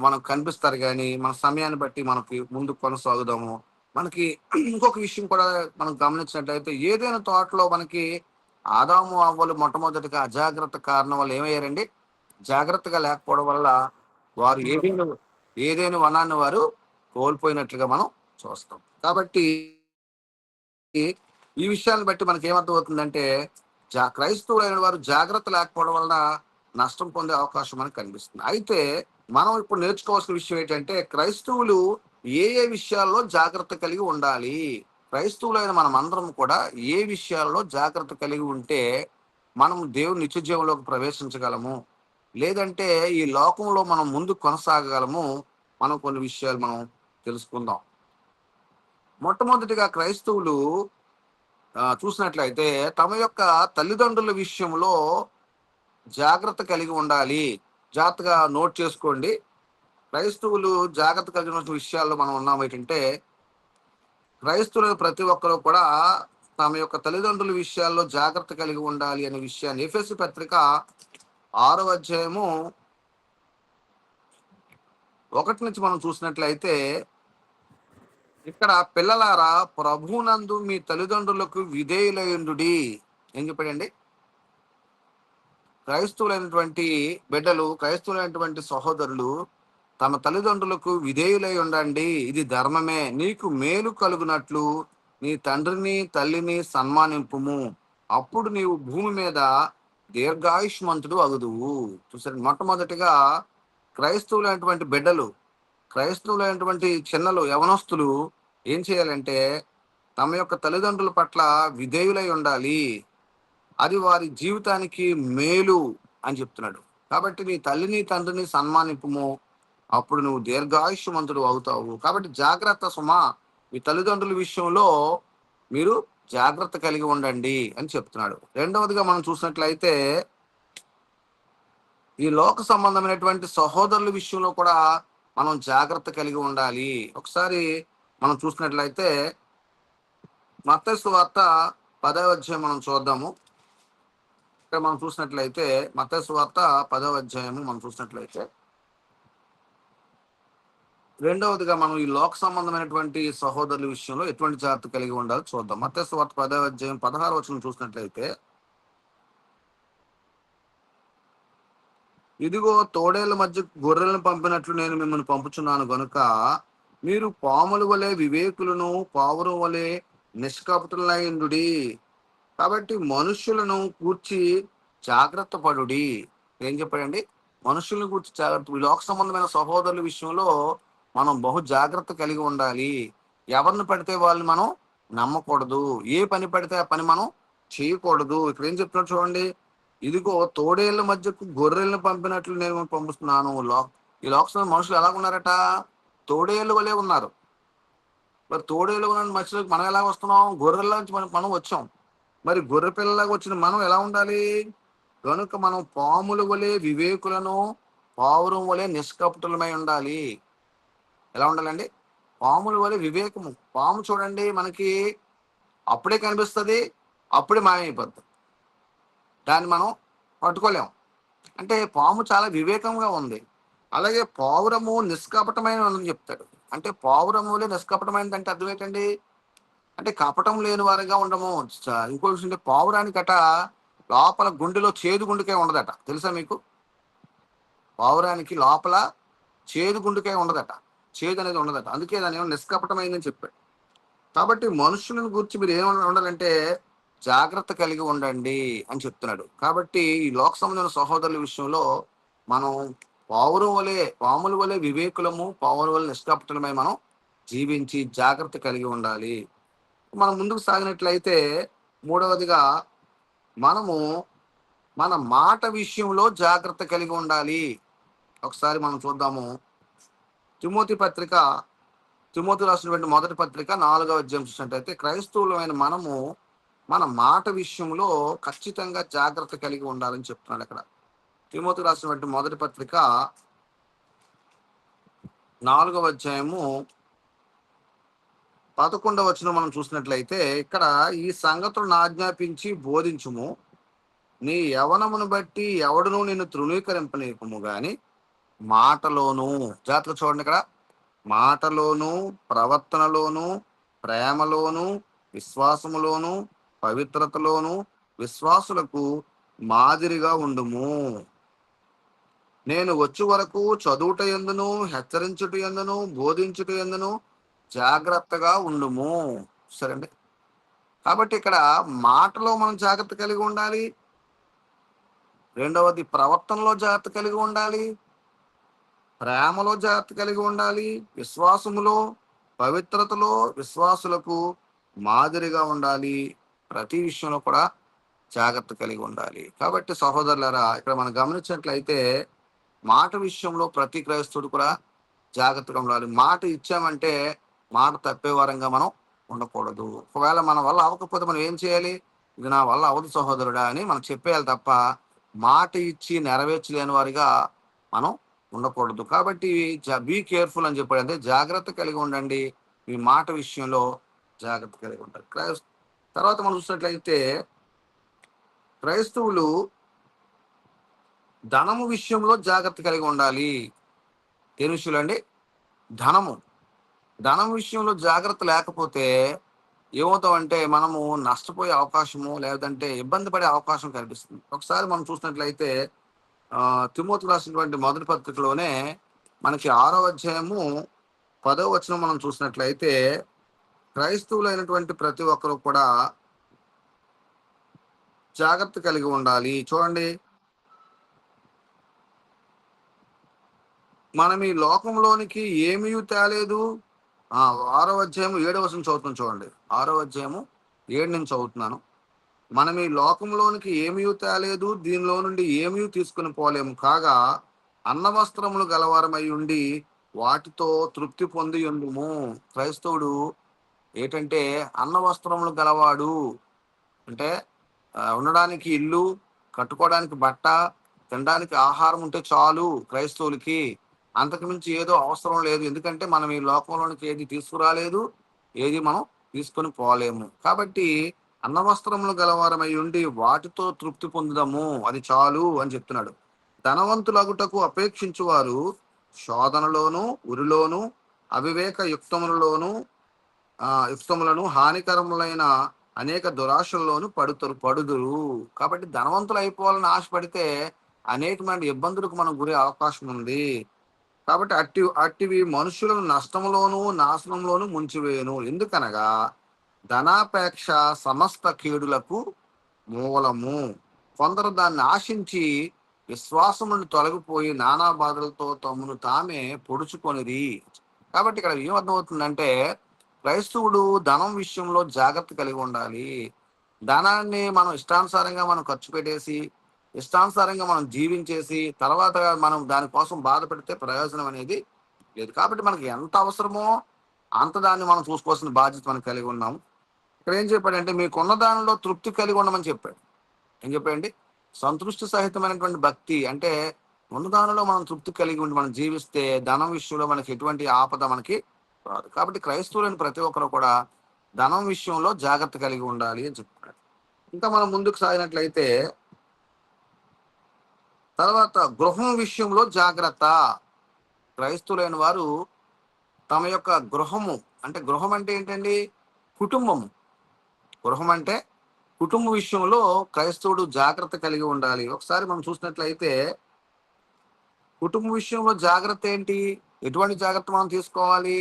మనకు కనిపిస్తారు. కానీ మన సమయాన్ని బట్టి మనకి ముందు కొనసాగుదాము. మనకి ఇంకొక విషయం కూడా మనం గమనించినట్లయితే ఏదైనా తోటలో మనకి ఆదాము అవ్వలు మొట్టమొదటిగా అజాగ్రత్త కారణం వల్ల ఏమయ్యారండి, జాగ్రత్తగా లేకపోవడం వల్ల వారు ఏదైనా వనాన్ని వారు కోల్పోయినట్లుగా మనం చూస్తాం. కాబట్టి ఈ విషయాన్ని బట్టి మనకి ఏమర్థం అవుతుందంటే క్రైస్తవులైన వారు జాగ్రత్త లేకపోవడం వలన నష్టం పొందే అవకాశం మనకు కనిపిస్తుంది. అయితే మనం ఇప్పుడు నేర్చుకోవాల్సిన విషయం ఏంటంటే క్రైస్తవులు ఏ ఏ విషయాల్లో జాగ్రత్త కలిగి ఉండాలి. క్రైస్తవులైన మనం అందరం కూడా ఏ విషయాల్లో జాగ్రత్త కలిగి ఉంటే మనం దేవుని నిత్య జీవంలోకి ప్రవేశించగలము, లేదంటే ఈ లోకంలో మనం ముందు కొనసాగగలము. మనం కొన్ని విషయాలు మనం తెలుసుకుందాం. మొట్టమొదటిగా క్రైస్తవులు చూసినట్లయితే తమ యొక్క తల్లిదండ్రుల విషయంలో జాగ్రత్త కలిగి ఉండాలి. జాగ్రత్తగా నోట్ చేసుకోండి. క్రైస్తవులు జాగ్రత్త కలిగిన విషయాల్లో మనం ఉన్నాం ఏంటంటే క్రైస్తవులు ప్రతి ఒక్కరు కూడా తమ యొక్క తల్లిదండ్రుల విషయాల్లో జాగ్రత్త కలిగి ఉండాలి అనే విషయాన్ని ఎఫెసు పత్రిక 6వ అధ్యాయము 1 నుంచి మనం చూసినట్లయితే ఇక్కడ పిల్లలారా ప్రభునందు మీ తల్లిదండ్రులకు విధేయులయుండుడి. ఏం చెప్పాడండి, క్రైస్తవులైనటువంటి బిడ్డలు, క్రైస్తవులైనటువంటి సహోదరులు తమ తల్లిదండ్రులకు విధేయులై ఉండండి, ఇది ధర్మమే. నీకు మేలు కలుగునట్లు నీ తండ్రిని తల్లిని సన్మానింపుము, అప్పుడు నీవు భూమి మీద దీర్ఘాయుష్మంతుడు అగుదువు. చూసారు, మొట్టమొదటిగా క్రైస్తవులైనటువంటి బిడ్డలు, క్రైస్తవులైనటువంటి చిన్నలు, యవనస్తులు ఏం చేయాలంటే తమ యొక్క తల్లిదండ్రుల పట్ల విధేయులై ఉండాలి. అది వారి జీవితానికి మేలు అని చెప్తున్నాడు. కాబట్టి నీ తల్లిని తండ్రిని సన్మానింపుము, అప్పుడు నువ్వు దీర్ఘాయుష్మంతుడు అవుతావు. కాబట్టి జాగ్రత్త సుమా, మీ తల్లిదండ్రుల విషయంలో మీరు జాగ్రత్త కలిగి ఉండండి అని చెప్తున్నాడు. రెండవదిగా మనం చూసినట్లయితే ఈ లోక సంబంధమైనటువంటి సహోదరుల విషయంలో కూడా మనం జాగ్రత్త కలిగి ఉండాలి. ఒకసారి మనం చూసినట్లయితే మత్తయి సువార్త 10వ అధ్యాయం మనం చూద్దాము. ఇక్కడ మనం చూసినట్లయితే మత్తయి సువార్త 10వ అధ్యాయము మనం చూసినట్లయితే రెండవదిగా మనం ఈ లోక సంబంధమైనటువంటి సహోదరుల విషయంలో ఎటువంటి జాగ్రత్త కలిగి ఉండాలో చూద్దాం. మత్తయి సువార్త 10వ అధ్యాయం 16వ వచనం చూసినట్లయితే, ఇదిగో తోడేళ్ల మధ్య గొర్రెలను పంపినట్లు నేను మిమ్మల్ని పంపుచున్నాను గనుక మీరు పాముల వలె వివేకులను పావురం వలె నిష్కపటులైండుడి. కాబట్టి మనుష్యులను కూర్చి జాగ్రత్త పడుడి. ఏం చెప్పాడండి? మనుషులను కూర్చి జాగ్రత్త. ఈ లోక సంబంధమైన సహోదరుల విషయంలో మనం బహు జాగ్రత్త కలిగి ఉండాలి. ఎవరిని పడితే వాళ్ళని మనం నమ్మకూడదు. ఏ పని పడితే ఆ పని మనం చేయకూడదు. ఇక్కడ ఏం చెప్తున్నాడు చూడండి. ఇదిగో తోడేళ్ల మధ్యకు గొర్రెలను పంపినట్లు నేను పంపిస్తున్నాను. ఈ లోక సంబంధ మనుషులు ఎలా ఉన్నారట? తోడేళ్ళు వలె ఉన్నారు. మరి తోడేళ్ళు ఉన్న మధ్యలోకి మనం ఎలా వస్తున్నాం? గొర్రెల నుంచి మనం వచ్చాం. మరి గొర్రె పిల్లలాగా వచ్చిన మనం ఎలా ఉండాలి? కనుక మనం పాముల వలె వివేకులను పావురం వలె నిష్కపటులమై ఉండాలి. ఎలా ఉండాలండి? పాముల వలె వివేకము. పాము చూడండి మనకి అప్పుడే కనిపిస్తుంది, అప్పుడే మాయమైపోద్ది. దాన్ని మనం పట్టుకోలేం. అంటే పాము చాలా వివేకంగా ఉంది. అలాగే పావురము నిష్కపటమైన అని చెప్తాడు. అంటే పావురము వలె నిష్కపటమైనది అంటే అర్థం ఏంటండి? అంటే కపటం లేని వారిగా ఉండము. ఇంకో విషయం, పావురానికట లోపల గుండెలో చేదు గుండెకాయ ఉండదట. తెలుసా మీకు? పావురానికి లోపల చేదు గుండెకాయ ఉండదట. చేదు అనేది ఉండదట. అందుకే దాని ఏమో నిష్కపటమైందని చెప్పాడు. కాబట్టి మనుషులను గురించి మీరు ఏమైనా ఉండాలంటే జాగ్రత్త కలిగి ఉండండి అని చెప్తున్నాడు. కాబట్టి ఈ లోక సంబంధమైన సహోదరుల విషయంలో మనం పాముల వలె వివేకులము, పావుల వలె నిష్కపటులమై మనం జీవించి జాగ్రత్త కలిగి ఉండాలి. మనం ముందుకు సాగినట్లయితే మూడవదిగా మనము మన మాట విషయంలో జాగ్రత్త కలిగి ఉండాలి. ఒకసారి మనం చూద్దాము. తిమోతి రాసినటువంటి మొదటి పత్రిక 4వ అధ్యాయం చూసినట్లయితే, క్రైస్తవులమైన మనము మన మాట విషయంలో ఖచ్చితంగా జాగ్రత్త కలిగి ఉండాలని చెప్తున్నాడు అక్కడ. తిమోతి రాసినటువంటి మొదటి పత్రిక 4వ అధ్యాయము 11వ వచనం మనం చూసినట్లయితే, ఇక్కడ ఈ సంగతులను ఆజ్ఞాపించి బోధించుము. నీ యవనమును బట్టి ఎవడును నిన్ను తృణీకరింపనీయకుము గాని మాటలోను, జాగ్రత్తగా చూడండి ఇక్కడ, మాటలోను, ప్రవర్తనలోను, ప్రేమలోను, విశ్వాసములోను, పవిత్రతలోను విశ్వాసులకు మాదిరిగా ఉండుము. నేను వచ్చు వరకు చదువుట ఎందును, హెచ్చరించుట ఎందును, బోధించుట ఎందును జాగ్రత్తగా ఉండుము. సరే అండి. కాబట్టి ఇక్కడ మాటలో మనం జాగ్రత్త కలిగి ఉండాలి. రెండవది ప్రవర్తనలో జాగ్రత్త కలిగి ఉండాలి. ప్రేమలో జాగ్రత్త కలిగి ఉండాలి. విశ్వాసములో, పవిత్రతలో విశ్వాసులకు మాదిరిగా ఉండాలి. ప్రతి విషయంలో కూడా జాగ్రత్త కలిగి ఉండాలి. కాబట్టి సహోదరులారా, ఇక్కడ మనం గమనించినట్లయితే మాట విషయంలో ప్రతి క్రైస్తవుడు కూడా జాగ్రత్తగా ఉండాలి. మాట ఇచ్చామంటే మాట తప్పేవారంగా మనం ఉండకూడదు. ఒకవేళ మన వల్ల అవ్వకపోతే మనం ఏం చేయాలి? ఇది నా వల్ల అవదు సహోదరుడా అని మనం చెప్పేయాలి తప్ప మాట ఇచ్చి నెరవేర్చలేని వారిగా మనం ఉండకూడదు. కాబట్టి బీ కేర్ఫుల్ అని చెప్పాడు. అంటే జాగ్రత్త కలిగి ఉండండి. మీ మాట విషయంలో జాగ్రత్త కలిగి ఉంటారు. తర్వాత మనం చూసినట్లయితే క్రైస్తవులు ధనము విషయంలో జాగ్రత్త కలిగి ఉండాలి. ఏ విషయంలో అండి? ధనం విషయంలో జాగ్రత్త లేకపోతే ఏమవుతామంటే మనము నష్టపోయే అవకాశము, లేదంటే ఇబ్బంది పడే అవకాశం కనిపిస్తుంది. ఒకసారి మనం చూసినట్లయితే తిమోతి రాసినటువంటి మొదటి పత్రికలోనే మనకి 6వ అధ్యాయము 10వ వచనం మనం చూసినట్లయితే, క్రైస్తవులైనటువంటి ప్రతి ఒక్కరు కూడా జాగ్రత్త కలిగి ఉండాలి. చూడండి, మనం ఈ లోకంలోనికి ఏమీ తేలేదు. 6వ అధ్యాయము 7వ వచనం చదువుతున్నాను చూడండి. 6వ అధ్యాయము 7 నుంచి చదువుతున్నాను. మనం ఈ లోకంలోనికి ఏమీ తేలేదు, దీనిలో నుండి ఏమీ తీసుకుని పోలేము. కాగా అన్నవస్త్రములు గలవారమై ఉండి వాటితో తృప్తి పొంది ఉండుము. క్రైస్తవుడు ఏంటంటే అన్నవస్త్రములు గలవాడు. అంటే ఉండడానికి ఇల్లు, కట్టుకోవడానికి బట్ట, తినడానికి ఆహారం ఉంటే చాలు క్రైస్తవులకి. అంతకుమించి ఏదో అవసరం లేదు. ఎందుకంటే మనం ఈ లోకంలోనికి ఏది తీసుకురాలేదు, ఏది మనం తీసుకొని పోలేము. కాబట్టి అన్నవస్త్రములు గలవారమై ఉండి వాటితో తృప్తి పొందుదము, అది చాలు అని చెప్తున్నాడు. ధనవంతులగుటకు అపేక్షించువారు శోధనలోను, ఉరిలోను, అవివేక యుక్తములలోను యుక్తములను, హానికరములైన అనేక దురాశల్లోను పడుదురు. కాబట్టి ధనవంతులు అయిపోవాలని ఆశపడితే అనేకమైన ఇబ్బందులకు మనం గురే అవకాశం ఉంది. కాబట్టి అట్టివి మనుషులను నష్టములోను, నాశనంలోను ముంచివేయును. ఎందుకనగా ధనాపేక్ష సమస్త కీడులకు మూలము. కొందరు దాన్ని ఆశించి విశ్వాసం నుండి తొలగిపోయి నానా బాధలతో తమను తామే పొడుచుకొనిరి. కాబట్టి ఇక్కడ ఏం అర్థమవుతుందంటే, క్రైస్తవుడు ధనం విషయంలో జాగ్రత్త కలిగి ఉండాలి. ధనాన్ని మనం ఇష్టానుసారంగా మనం ఖర్చు పెట్టేసి, ఇష్టానుసారంగా మనం జీవించేసి, తర్వాత మనం దానికోసం బాధపడితే ప్రయోజనం అనేది లేదు. కాబట్టి మనకి ఎంత అవసరమో అంత దాన్ని మనం చూసుకోవాల్సిన బాధ్యత మనం కలిగి ఉన్నాం. ఇక్కడ ఏం చెప్పాడంటే, మీకున్న దానిలో తృప్తి కలిగి ఉండమని చెప్పాడు. ఏం చెప్పాడండి? సంతృష్టి సహితమైనటువంటి భక్తి అంటే ఉన్న దానిలో మనం తృప్తి కలిగి ఉండి మనం జీవిస్తే ధనం విషయంలో మనకి ఎటువంటి ఆపద మనకి రాదు. కాబట్టి క్రైస్తవులైన ప్రతి ఒక్కరు కూడా ధనం విషయంలో జాగ్రత్త కలిగి ఉండాలి అని చెప్తున్నాడు. ఇంకా మనం ముందుకు సాగినట్లయితే తర్వాత గృహం విషయంలో జాగ్రత్త. క్రైస్తవులైన వారు తమ యొక్క గృహము, అంటే గృహం అంటే ఏంటండి? కుటుంబము. గృహం అంటే కుటుంబ విషయంలో క్రైస్తవుడు జాగ్రత్త కలిగి ఉండాలి. ఒకసారి మనం చూసినట్లయితే కుటుంబ విషయంలో జాగ్రత్త ఏంటి? ఎటువంటి జాగ్రత్త మనం తీసుకోవాలి?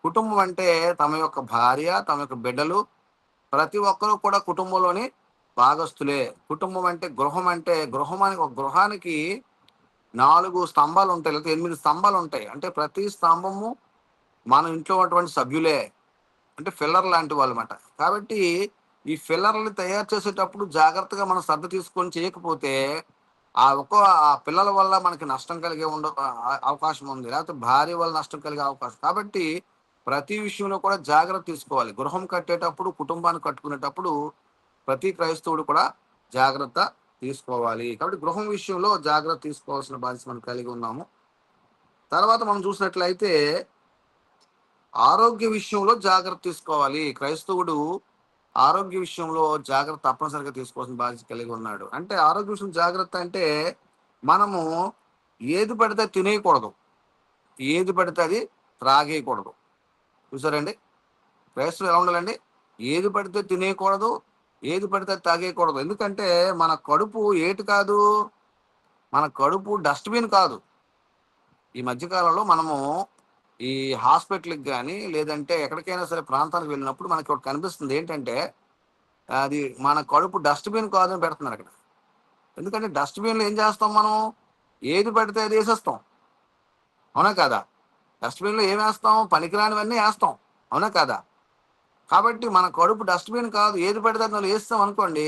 కుటుంబం అంటే తమ యొక్క భార్య, తమ యొక్క బిడ్డలు, ప్రతి ఒక్కరూ కూడా కుటుంబంలోని భాగస్తులే. కుటుంబం అంటే గృహం, అంటే గృహానికి ఒక గృహానికి 4 స్తంభాలు ఉంటాయి, లేకపోతే 8 స్తంభాలు ఉంటాయి. అంటే ప్రతి స్తంభము మన ఇంట్లో ఉన్నటువంటి సభ్యులే, అంటే ఫిల్లర్ లాంటి వాళ్ళు అన్నమాట. కాబట్టి ఈ ఫిల్లర్లు తయారు చేసేటప్పుడు జాగ్రత్తగా మనం శ్రద్ధ తీసుకొని చేయకపోతే ఆ పిల్లల వల్ల మనకి నష్టం కలిగే అవకాశం ఉంది, లేకపోతే భార్య వల్ల నష్టం కలిగే అవకాశం. కాబట్టి ప్రతి విషయంలో కూడా జాగ్రత్త తీసుకోవాలి. గృహం కట్టేటప్పుడు, కుటుంబాన్ని కట్టుకునేటప్పుడు ప్రతి క్రైస్తవుడు కూడా జాగ్రత్త తీసుకోవాలి. కాబట్టి గృహం విషయంలో జాగ్రత్త తీసుకోవాల్సిన బాధ్యత మనం కలిగి ఉన్నాము. తర్వాత మనం చూసినట్లయితే ఆరోగ్య విషయంలో జాగ్రత్త తీసుకోవాలి. క్రైస్తవుడు ఆరోగ్య విషయంలో జాగ్రత్త తప్పనిసరిగా తీసుకోవాల్సిన బాధ్యత కలిగి ఉన్నాడు. అంటే ఆరోగ్య విషయం జాగ్రత్త అంటే మనము ఏది పడితే తినేయకూడదు, ఏది పడితే అది త్రాగేయకూడదు. చూసారండి? క్రైస్తవులు ఎలా ఉండాలండి? ఏది పడితే తినేయకూడదు, ఏది పడితే అది తాగేయకూడదు. ఎందుకంటే మన కడుపు ఏటి కాదు, మన కడుపు డస్ట్బిన్ కాదు. ఈ మధ్యకాలంలో మనము ఈ హాస్పిటల్కి కానీ లేదంటే ఎక్కడికైనా సరే ప్రాంతానికి వెళ్ళినప్పుడు మనకి ఒకటి కనిపిస్తుంది. ఏంటంటే అది మన కడుపు డస్ట్బిన్ కాదు అని పెడుతున్నారు అక్కడ. ఎందుకంటే డస్ట్బిన్లో ఏం చేస్తాం మనం? ఏది పడితే అది వేసేస్తాం, అవునా కదా? డస్ట్బిన్లో ఏం వేస్తాం? పనికిరానివన్నీ వేస్తాం, అవునా కదా? కాబట్టి మన కడుపు డస్ట్బిన్ కాదు. ఏది పడితే అది వేస్తాం అనుకోండి,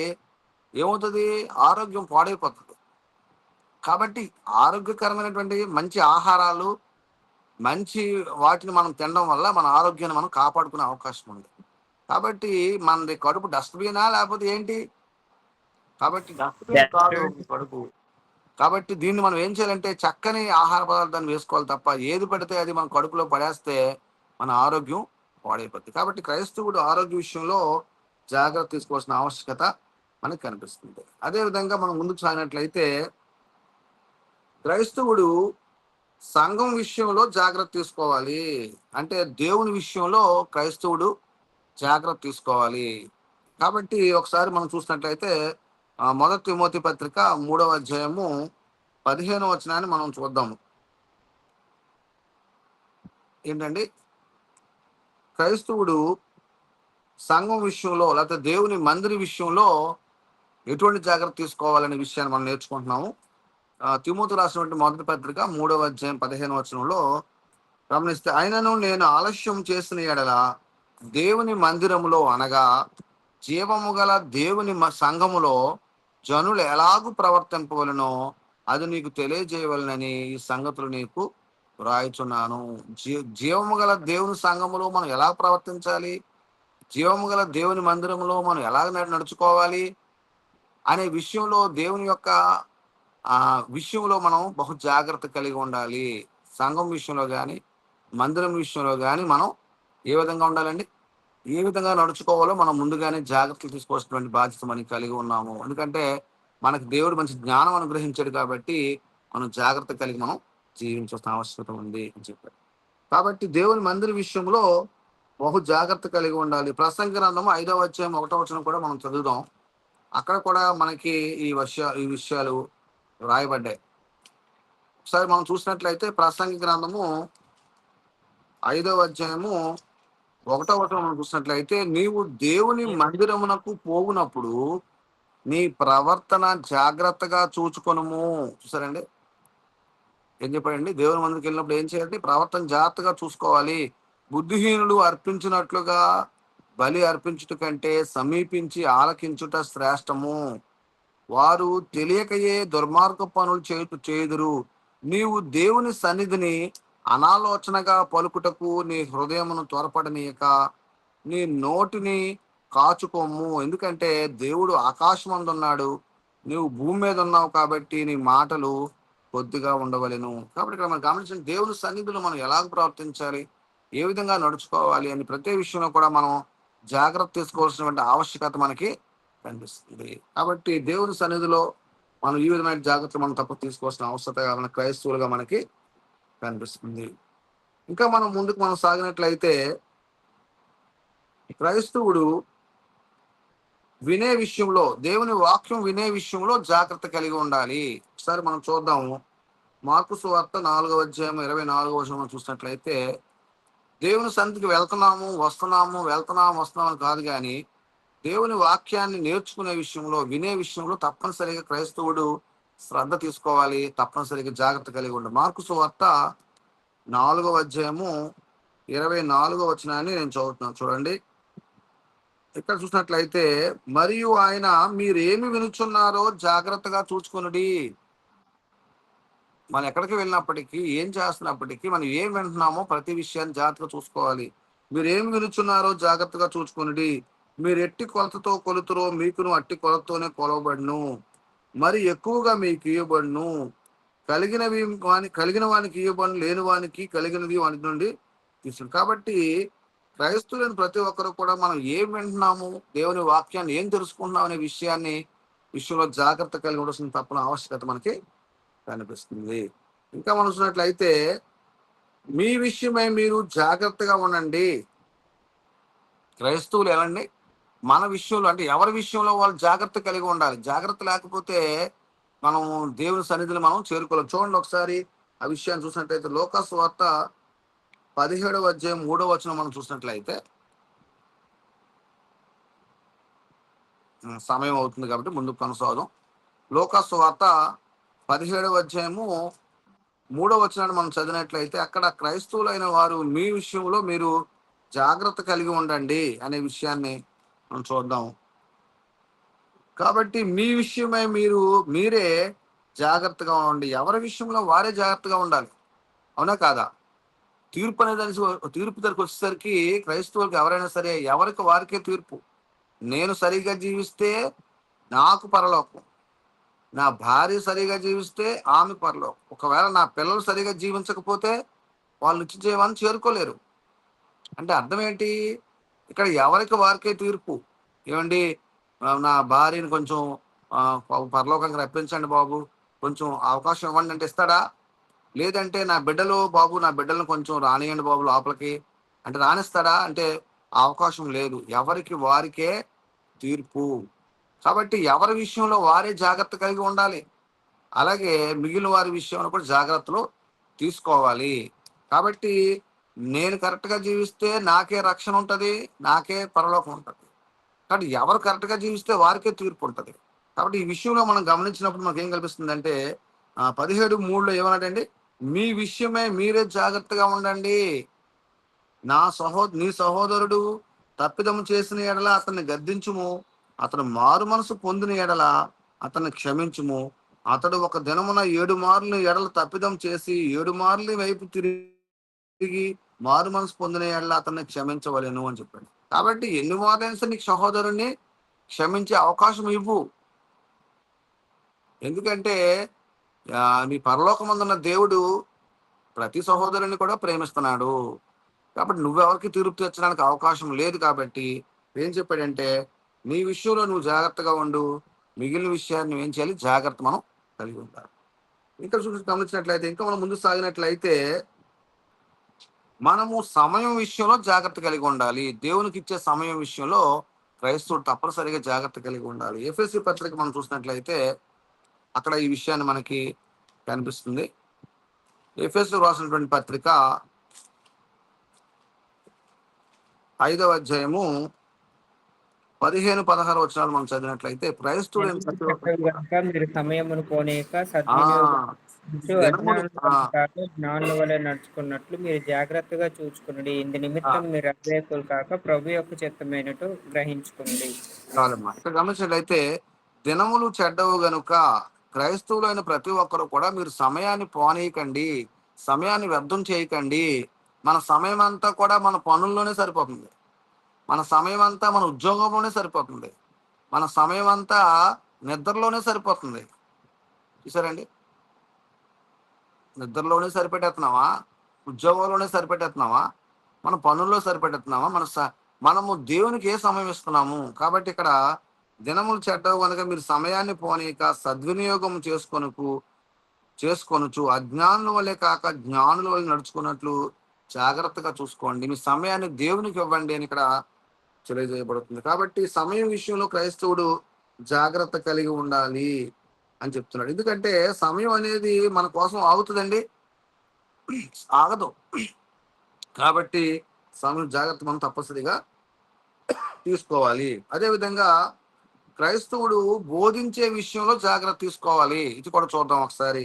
ఏమవుతుంది? ఆరోగ్యం పాడైపోతుంది. కాబట్టి ఆరోగ్యకరమైనటువంటి మంచి ఆహారాలు, మంచి వాటిని మనం తినడం వల్ల మన ఆరోగ్యాన్ని మనం కాపాడుకునే అవకాశం ఉంది. కాబట్టి మనది కడుపు డస్ట్బినా లేకపోతే ఏంటి? కాబట్టి డస్ట్బిన్ కాదు Desert. మీ కడుపు. కాబట్టి దీన్ని మనం ఏం చేయాలంటే చక్కని ఆహార పదార్థాన్ని వేసుకోవాలి తప్ప ఏది పడితే అది మన కడుపులో పడేస్తే మన ఆరోగ్యం పాడైపోతుంది. కాబట్టి క్రైస్తవుడు ఆరోగ్య విషయంలో జాగ్రత్త తీసుకోవాల్సిన ఆవశ్యకత మనకు కనిపిస్తుంది. అదేవిధంగా మనం ముందుకు సాగినట్లయితే క్రైస్తవుడు సంఘం విషయంలో జాగ్రత్త తీసుకోవాలి. అంటే దేవుని విషయంలో క్రైస్తవుడు జాగ్రత్త తీసుకోవాలి. కాబట్టి ఒకసారి మనం చూసినట్లయితే మొదటి తిమోతి పత్రిక 3వ అధ్యాయము 15వ వచనాన్ని మనం చూద్దాము. ఏంటండి? క్రైస్తవుడు సంఘం విషయంలో లేకపోతే దేవుని మందిర విషయంలో ఎటువంటి జాగ్రత్త తీసుకోవాలనే విషయాన్ని మనం నేర్చుకుంటున్నాము. తిమోతి రాసినటువంటి మొదటి పత్రిక 3వ అధ్యాయం 15వ వచనంలో గమనిస్తే, అయినను నేను ఆలస్యం చేసిన ఎడల దేవుని మందిరములో అనగా జీవము గల దేవుని సంఘములో జనులు ఎలాగూ ప్రవర్తింపవలనో అది నీకు తెలియజేయవలనని ఈ సంగతులు నీకు రాయిచున్నాను. జీవము గల దేవుని సంఘములో మనం ఎలా ప్రవర్తించాలి, జీవము గల దేవుని మందిరంలో మనం ఎలా నడుచుకోవాలి అనే విషయంలో దేవుని యొక్క విషయంలో మనం బహు జాగ్రత్త కలిగి ఉండాలి. సంఘం విషయంలో కానీ మందిరం విషయంలో కానీ మనం ఏ విధంగా ఉండాలండి? ఏ విధంగా నడుచుకోవాలో మనం ముందుగానే జాగ్రత్తలు తీసుకోవాల్సినటువంటి బాధ్యత మనకి కలిగి ఉన్నాము. ఎందుకంటే మనకు దేవుడు మంచి జ్ఞానం అనుగ్రహించాడు కాబట్టి మనం జాగ్రత్త కలిగి మనం జీవించాల్సిన ఆవశ్యకత ఉంది అని చెప్పారు. కాబట్టి దేవుని మందిర విషయంలో బహు జాగ్రత్త కలిగి ఉండాలి. ప్రసంగి గ్రంథం 5వ అధ్యాయం 1వ వచనం కూడా మనం చదువుదాం. అక్కడ కూడా మనకి ఈ విషయాలు రాయబడ్డాయి. ఒకసారి మనం చూసినట్లయితే ప్రసంగి గ్రంథము 5వ అధ్యాయము 1వ వచనం మనం చూసినట్లయితే, నీవు దేవుని మందిరమునకు పోవునప్పుడు నీ ప్రవర్తన జాగ్రత్తగా చూచుకొనుము. చూసారండి? ఏం చెప్పాడండి? దేవుని మందిరికి వెళ్ళినప్పుడు ఏం చేయాలి? ప్రవర్తన జాగ్రత్తగా చూసుకోవాలి. బుద్ధిహీనులు అర్పించినట్లుగా బలి అర్పించుట కంటే సమీపించి ఆలకించుట శ్రేష్టము. వారు తెలియకయే దుర్మార్గ పనులు చేయుదురు. నీవు దేవుని సన్నిధిని అనాలోచనగా పలుకుటకు నీ హృదయమును త్వరపడనీయక నీ నోటిని కాచుకోము. ఎందుకంటే దేవుడు ఆకాశమందున్నాడు, నువ్వు భూమి మీద ఉన్నావు కాబట్టి నీ మాటలు కొద్దిగా ఉండవలెను. కాబట్టి ఇక్కడ మనం గమనించిన దేవుని సన్నిధిలో మనం ఎలాగ ప్రవర్తించాలి, ఏ విధంగా నడుచుకోవాలి అని ప్రతి విషయంలో కూడా మనం జాగ్రత్త తీసుకోవాల్సినటువంటి ఆవశ్యకత మనకి కనిపిస్తుంది. కాబట్టి దేవుని సన్నిధిలో మనం ఈ విధమైన జాగ్రత్తలు మనం తప్ప తీసుకోవాల్సిన అవసరత మన క్రైస్తవులుగా మనకి కనిపిస్తుంది. ఇంకా మనం ముందుకు మనం సాగినట్లయితే క్రైస్తవుడు వినే విషయంలో, దేవుని వాక్యం వినే విషయంలో జాగ్రత్త కలిగి ఉండాలి. ఒకసారి మనం చూద్దాము. మార్కు సువార్త 4వ అధ్యాయం 24వ వచనం చూసినట్లయితే, దేవుని సన్నిధికి వెళ్తున్నాము వస్తున్నాము అని కాదు కానీ దేవుని వాక్యాన్ని నేర్చుకునే విషయంలో, వినే విషయంలో తప్పనిసరిగా క్రైస్తవుడు శ్రద్ధ తీసుకోవాలి. తప్పనిసరిగా జాగ్రత్త కలిగి ఉండాలి. మార్కు సువార్త 4వ అధ్యాయము 24వ వచనాన్ని నేను చదువుతున్నాను చూడండి. ఇక్కడ చూసినట్లయితే, మరియు ఆయన మీరేమి వినుచున్నారో జాగ్రత్తగా చూచుకొనుడి. మనం ఎక్కడికి వెళ్ళినప్పటికీ, ఏం చేస్తున్నప్పటికీ, మనం ఏం వింటున్నామో ప్రతి విషయాన్ని జాగ్రత్తగా చూసుకోవాలి. మీరేమి వినుచున్నారో జాగ్రత్తగా చూచుకొనుడి. మీరు ఎట్టి కొలతతో కొలుతురో మీకును అట్టి కొలతతోనే కొలవబడును. మరి ఎక్కువగా మీకు ఇవ్వబడును. కలిగిన వానికి ఇవ్వబడును, లేని వానికి కలిగినది వాని నుండి తీసుకు. కాబట్టి క్రైస్తవులైన ప్రతి ఒక్కరు కూడా మనం ఏం వింటున్నాము, దేవుని వాక్యాన్ని ఏం తెలుసుకుంటున్నాం అనే విషయంలో జాగ్రత్త కలిగి ఉండాల్సిన తప్పని ఆవశ్యకత మనకి కనిపిస్తుంది. ఇంకా మనం చూసినట్లయితే, మీ విషయమై మీరు జాగ్రత్తగా ఉండండి. క్రైస్తవులు ఎలాండి? మన విషయంలో, అంటే ఎవరి విషయంలో వాళ్ళు జాగ్రత్త కలిగి ఉండాలి. జాగ్రత్త లేకపోతే మనం దేవుని సన్నిధిని మనం చేరుకోలేం. చూడండి ఒకసారి ఆ విషయాన్ని చూసినట్లయితే, లోకాసు వార్త 17వ అధ్యాయం 3వ వచనం మనం చూసినట్లయితే, సమయం అవుతుంది కాబట్టి ముందుకు కొనసాగుదాం. లోకాసు వార్త 17వ అధ్యాయము 3వ వచనాన్ని మనం చదివినట్లయితే, అక్కడ క్రైస్తవులైన వారు మీ విషయంలో మీరు జాగ్రత్త కలిగి ఉండండి అనే విషయాన్ని మనం చూద్దాం. కాబట్టి మీ విషయమై మీరే జాగ్రత్తగా ఉండండి. ఎవరి విషయంలో వారే జాగ్రత్తగా ఉండాలి. అవునా కాదా? తీర్పు దగ్గరికి వచ్చేసరికి క్రైస్తవులకు ఎవరైనా సరే ఎవరికి వారికే తీర్పు. నేను సరిగా జీవిస్తే నాకు పరలోకం, నా భార్య సరిగా జీవిస్తే ఆమె పరలోకం. ఒకవేళ నా పిల్లలు సరిగా జీవించకపోతే వాళ్ళు నిత్య జీవాన్ని చేరుకోలేరు. అంటే అర్థం ఏంటి? ఇక్కడ ఎవరికి వారికే తీర్పు. ఏమండి, నా భార్యని కొంచెం పరలోకంగా రప్పించండి బాబు, కొంచెం అవకాశం ఇవ్వండి అంటే ఇస్తాడా? లేదంటే నా బిడ్డలను కొంచెం రానియండి బాబు లోపలికి అంటే రానిస్తాడా? అంటే అవకాశం లేదు. ఎవరికి వారికే తీర్పు. కాబట్టి ఎవరి విషయంలో వారే జాగ్రత్త కలిగి ఉండాలి. అలాగే మిగిలిన వారి విషయంలో కూడా జాగ్రత్తలు తీసుకోవాలి. కాబట్టి నేను కరెక్ట్గా జీవిస్తే నాకే రక్షణ ఉంటుంది, నాకే పరలోకం ఉంటుంది. కాబట్టి ఎవరు కరెక్ట్గా జీవిస్తే వారికే తీర్పు ఉంటుంది. కాబట్టి ఈ విషయంలో మనం గమనించినప్పుడు మనకు ఏం కనిపిస్తుందంటే, 17:3 ఏమన్నాడండి? మీ విషయమే మీరే జాగ్రత్తగా ఉండండి. నీ సహోదరుడు తప్పిదము చేసిన ఎడల అతన్ని గద్దించుము. అతను మారు మనసు పొందిన ఎడల అతన్ని క్షమించుము. అతడు ఒక దినమున 7 మార్లు ఎడల తప్పిదం చేసి 7 మార్లు వైపు తిరిగి మారు మనసు పొందిన ఎడల అతన్ని క్షమించవలెను అని చెప్పాడు. కాబట్టి ఎన్ని మార్లైనా సరే నీకు సహోదరుని క్షమించే అవకాశం ఇవ్వు. ఎందుకంటే నీ పరలోకమందున్న దేవుడు ప్రతి సహోదరుని కూడా ప్రేమిస్తున్నాడు. కాబట్టి నువ్వెవరికి తీర్పు తీర్చడానికి అవకాశం లేదు. కాబట్టి ఏం చెప్పాడంటే, నీ విషయంలో నువ్వు జాగ్రత్తగా ఉండు, మిగిలిన విషయాన్ని నువ్వేం చేయాలి, జాగ్రత్త మనం కలిగి ఉండాలి. ఇంకా చూసి గమనించినట్లయితే, ఇంకా మనం ముందుకు సాగినట్లయితే, మనము సమయం విషయంలో జాగ్రత్త కలిగి ఉండాలి. దేవునికి ఇచ్చే సమయం విషయంలో క్రైస్తవుడు తప్పనిసరిగా జాగ్రత్త కలిగి ఉండాలి. ఎఫెసీ పత్రిక మనం చూసినట్లయితే అక్కడ ఈ విషయాన్ని మనకి కనిపిస్తుంది. ఎఫెసీయులకు రాసినటువంటి పత్రిక 5వ అధ్యాయము 15, 16 వచనాలు మనం చదివినట్లయితే, క్రైస్తవుడైన దినములు ప్రతి ఒక్కరు చెడ్డవి కూడా గనుక మీరు సమయమును పోనీయక ఆ సద్వినియోగించుచు దినములు అజ్ఞానుల కాక జ్ఞానుల వలె నడుచుకున్నట్లు మీరు జాగ్రత్తగా చూచుకునుడి. ఇందు నిమిత్తం మీరు అవివేకులు కాక ప్రభు యొక్క చిత్తమైనట్టు గ్రహించుకునుడి. చాలమ్మా. ఇక్కడ గమనించినట్లయితే, దినములు చెడ్డవు గనుక క్రైస్తవులైన ప్రతి ఒక్కరు కూడా మీరు సమయాన్ని పోనీయకండి, సమయాన్ని వ్యర్థం చేయకండి. మన సమయం అంతా కూడా మన పనుల్లోనే సరిపోతుంది. మన సమయం అంతా మన ఉద్యోగంలోనే సరిపోతుంది. మన సమయం అంతా నిద్రలోనే సరిపోతుంది. చూసారండి, నిద్రలోనే సరిపెట్టేస్తున్నావా, ఉద్యోగంలోనే సరిపెట్టేస్తున్నావా, మన పనుల్లో సరిపెట్టేస్తున్నావా, మనము దేవునికి ఏ సమయం ఇస్తున్నాము. కాబట్టి ఇక్కడ దినములు చెడ్డవు కనుక మీరు సమయాన్ని పోనీక సద్వినియోగం చేసుకొనుచు అజ్ఞానుల వల్లే కాక జ్ఞానుల వల్ల నడుచుకున్నట్లు జాగ్రత్తగా చూసుకోండి. మీ సమయాన్ని దేవునికి ఇవ్వండి అని ఇక్కడ తెలియజేయబడుతుంది. కాబట్టి సమయం విషయంలో క్రైస్తవుడు జాగ్రత్త కలిగి ఉండాలి అని చెప్తున్నాడు. ఎందుకంటే సమయం అనేది మన కోసం ఆగుతుందండి, ఆగదు. కాబట్టి సమయం జాగ్రత్త మనం తప్పనిసరిగా తీసుకోవాలి. అదేవిధంగా క్రైస్తవుడు బోధించే విషయంలో జాగ్రత్త తీసుకోవాలి. ఇది కూడా చూద్దాం ఒకసారి.